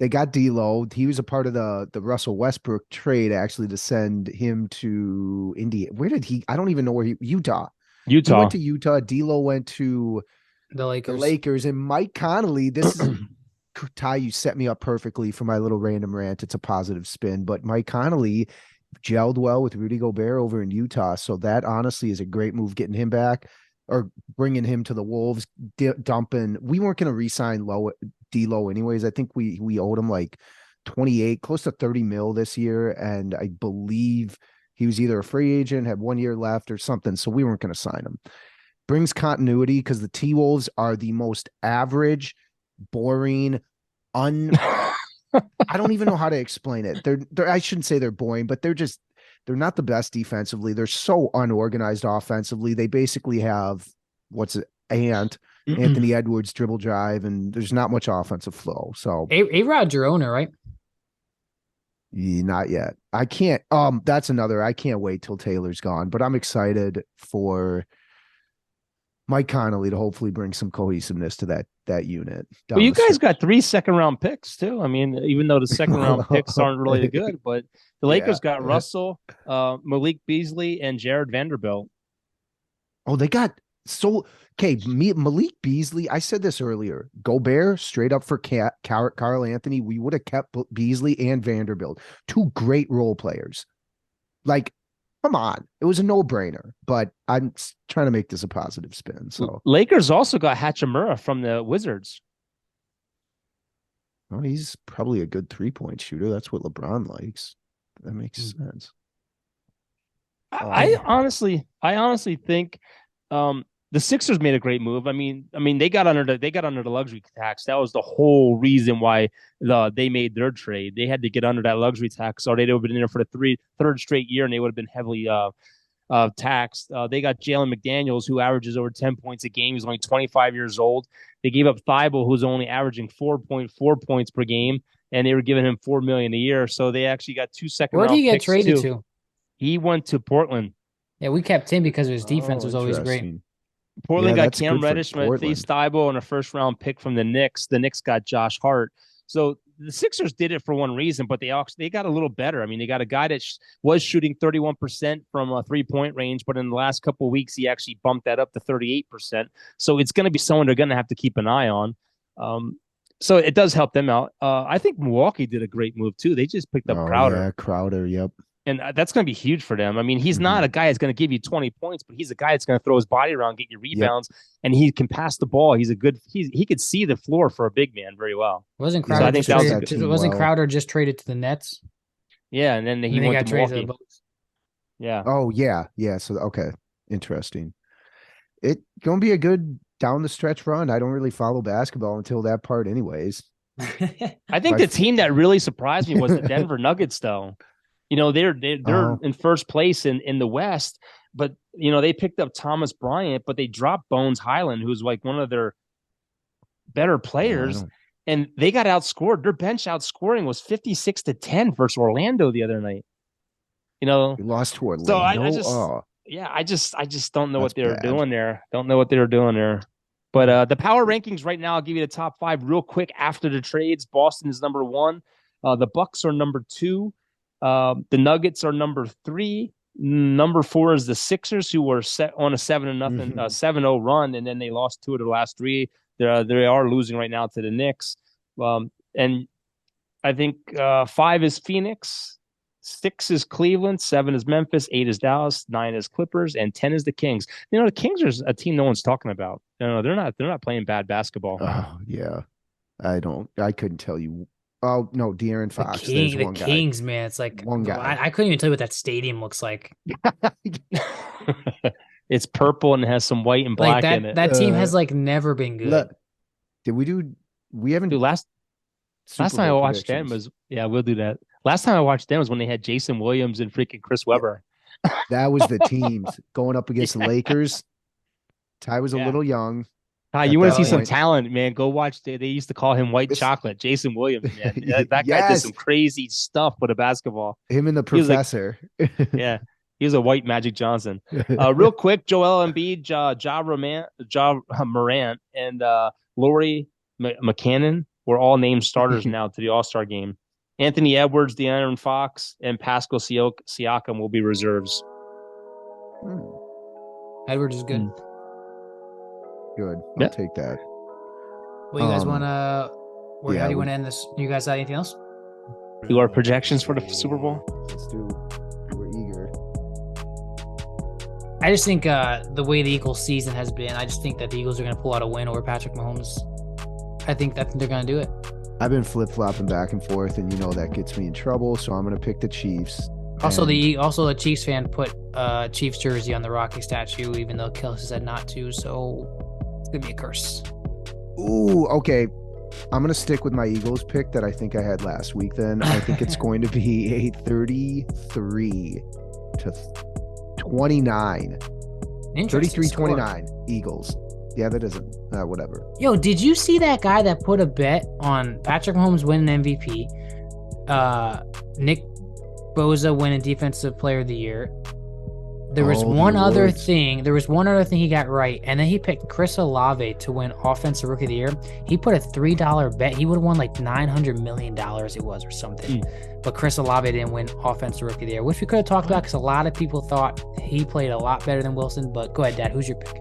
they got D'Lo. He was a part of the Russell Westbrook trade, actually, to send him to India. Where did he? I don't even know where Utah. He went to Utah. D'Lo went to The Lakers. the Lakers, and Mike Connolly. This is Ty. You set me up perfectly for my little random rant. It's a positive spin, but Mike Connolly gelled well with Rudy Gobert over in Utah, so that honestly is a great move, getting him back or bringing him to the Wolves. Dumping. We weren't going to re-sign D'Lo anyways. I think we owed him like 28, close to 30 mil this year, and I believe he was either a free agent, had 1 year left or something, so we weren't going to sign him. Brings continuity because the T-Wolves are the most average, boring, I don't even know how to explain it. They're I shouldn't say they're boring, but they're not the best defensively. They're so unorganized offensively. They basically have Anthony Edwards dribble drive, and there's not much offensive flow. So A-Rod your owner, right? not yet. I can't. That's another. I can't wait till Taylor's gone, but I'm excited for Mike Connolly to hopefully bring some cohesiveness to that unit. Well, you guys got 3 second-round picks too. I mean, even though the second-round picks aren't really good, but the Lakers got Russell, Malik Beasley, and Jared Vanderbilt. Oh, they got Malik Beasley. I said this earlier. Gobert straight up for Carl Anthony. We would have kept Beasley and Vanderbilt, 2 great role players. Like, come on, it was a no-brainer. But I'm trying to make this a positive spin. So Lakers also got Hachimura from the Wizards. Oh, he's probably a good 3-point shooter. That's what LeBron likes. That makes sense. I honestly think the Sixers made a great move. I mean they got under the luxury tax. That was the whole reason why they made their trade. They had to get under that luxury tax, or they'd have been in there for the third straight year, and they would have been heavily taxed. They got Jalen McDaniels, who averages over 10 points a game. He's only 25 years old. They gave up Thibault, who's only averaging 4.4 points per game, and they were giving him $4 million a year. So they actually got 2 second round picks. Where did he get traded to? He went to Portland. Yeah, we kept him because his defense was always great. Portland got Cam Reddish, Matisse Thybulle, and a first-round pick from the Knicks. The Knicks got Josh Hart. So the Sixers did it for one reason, but they got a little better. I mean, they got a guy that was shooting 31% from a three-point range, but in the last couple of weeks, he actually bumped that up to 38%. So it's going to be someone they're going to have to keep an eye on. So it does help them out. I think Milwaukee did a great move, too. They just picked up Crowder. Yeah, Crowder, yep. And that's going to be huge for them. I mean, he's not a guy that's going to give you 20 points, but he's a guy that's going to throw his body around, get you rebounds, and he can pass the ball. He could see the floor for a big man very well. Wasn't Crowder Crowder just traded to the Nets? Yeah, and then he went got to traded to Milwaukee. the Bucks. Yeah. Oh, yeah. Yeah. So, okay. Interesting. It's going to be a good down the stretch run. I don't really follow basketball until that part anyways. I think the team that really surprised me was the Denver Nuggets, though. You know, they're in first place in the West, but, you know, they picked up Thomas Bryant, but they dropped Bones Highland, who's like one of their better players, and they got outscored. Their bench outscoring was 56-10 versus Orlando the other night. You know, you lost to Orlando. So I just don't know what they were doing there. Don't know what they were doing there. But the power rankings right now, I'll give you the top 5 real quick after the trades. Boston is number 1. The Bucks are number 2. The Nuggets are number 3. Number 4 is the Sixers, who were set on a 7-0 run, and then they lost 2 of the last 3. They are losing right now to the Knicks. And I think 5 is Phoenix, 6 is Cleveland, 7 is Memphis, 8 is Dallas, 9 is Clippers, and 10 is the Kings. The Kings are a team no one's talking about. They're not playing bad basketball. Oh yeah, I couldn't tell you. Oh no, De'Aaron Fox. The Kings, man. It's like one guy. I couldn't even tell you what that stadium looks like. It's purple and has some white and black in it. That team has never been good. We haven't. Dude, last time I watched them was we'll do that. Last time I watched them was when they had Jason Williams and freaking Chris Webber. That was the teams going up against the Lakers. Ty was a little young. Ty, you want to see some talent, man? Go watch. They used to call him White Chocolate, Jason Williams. Man. That guy did some crazy stuff with a basketball. Him and the professor. Yeah, he was a white Magic Johnson. Real quick, Joel Embiid, Ja Morant, and Laurie McCannon were all named starters now to the All-Star game. Anthony Edwards, De'Aaron Fox, and Pascal Siakam will be reserves. Edwards is good. Good. I'll take that. Well, you guys want to... how do you want to end this? You guys have anything else? Do our projections for the Super Bowl? Let's do. We're eager. I just think the way the Eagles season has been, I just think that the Eagles are going to pull out a win over Patrick Mahomes. I think that they're going to do it. I've been flip-flopping back and forth, and that gets me in trouble, so I'm going to pick the Chiefs. Also, the Chiefs fan put Chiefs jersey on the Rocky statue, even though Kelsey said not to, so it's going to be a curse. Ooh, okay. I'm going to stick with my Eagles pick that I think I had last week then. I think it's going to be a 33-29. 33-29 Eagles. Yeah, that isn't whatever. Yo, did you see that guy that put a bet on Patrick Mahomes winning MVP? Nick Bosa winning Defensive Player of the Year. There was one other thing. There was one other thing he got right, and then he picked Chris Olave to win Offensive Rookie of the Year. He put a $3 bet. He would have won like $900 million. It was or something. But Chris Olave didn't win Offensive Rookie of the Year, which we could have talked about because a lot of people thought he played a lot better than Wilson. But go ahead, Dad. Who's your pick?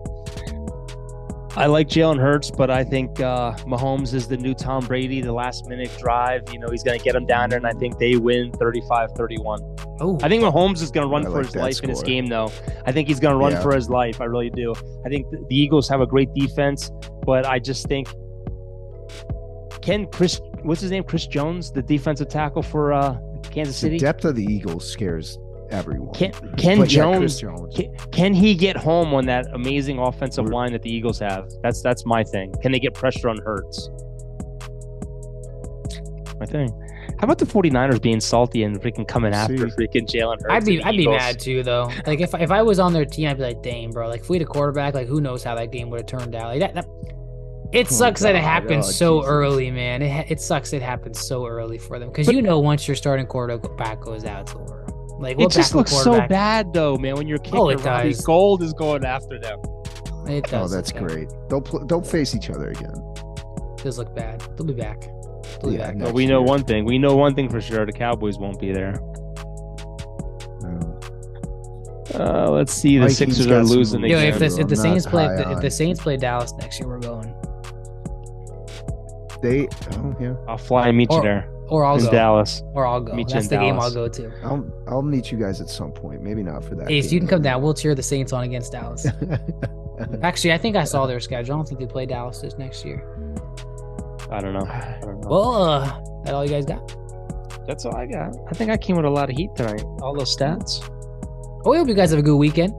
I like Jalen Hurts, but I think Mahomes is the new Tom Brady, the last-minute drive. He's going to get them down there, and I think they win 35-31. Oh, I think Mahomes is going to run for his life in his game, though. I think he's going to run for his life. I really do. I think the Eagles have a great defense, but I just think what's his name? Chris Jones, the defensive tackle for Kansas City? The depth of the Eagles scares everyone. Ken Jones. Can he get home on that amazing offensive line that the Eagles have? That's my thing. Can they get pressure on Hurts? My thing. How about the 49ers being salty and freaking coming after freaking Jalen Hurts? I'd be mad too, though. Like if I was on their team, I'd be like, dang, bro. Like if we had a quarterback, like who knows how that game would have turned out? Like that it sucks that it happened so early, man. It sucks it happened so early for them because once your starting quarterback goes out, it's over. Like it just looks so bad, though, man. When you're kicking, Robbie Gold is going after them. It does. Oh, that's great. They'll face each other again. It does look bad. They'll be back. But we know one thing. We know one thing for sure. The Cowboys won't be there. Let's see. The Sixers are losing again. If the Saints play Dallas next year, we're going. I'll fly and meet you there. Or I'll go. Dallas. Or I'll go. That's the game I'll go to. I'll meet you guys at some point. Maybe not for that. Hey, if you can come down, we'll cheer the Saints on against Dallas. Actually, I think I saw their schedule. I don't think they play Dallas this next year. I don't know. Well, that all you guys got? That's all I got. I think I came with a lot of heat tonight. All those stats. We hope you guys have a good weekend,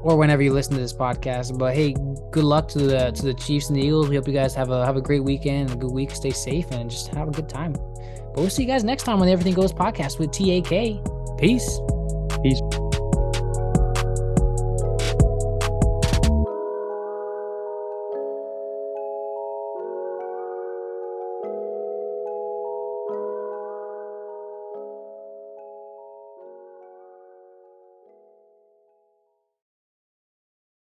or whenever you listen to this podcast. But hey, good luck to the Chiefs and the Eagles. We hope you guys have a great weekend, a good week. Stay safe and just have a good time. But we'll see you guys next time on the Everything Goes podcast with TAK. Peace.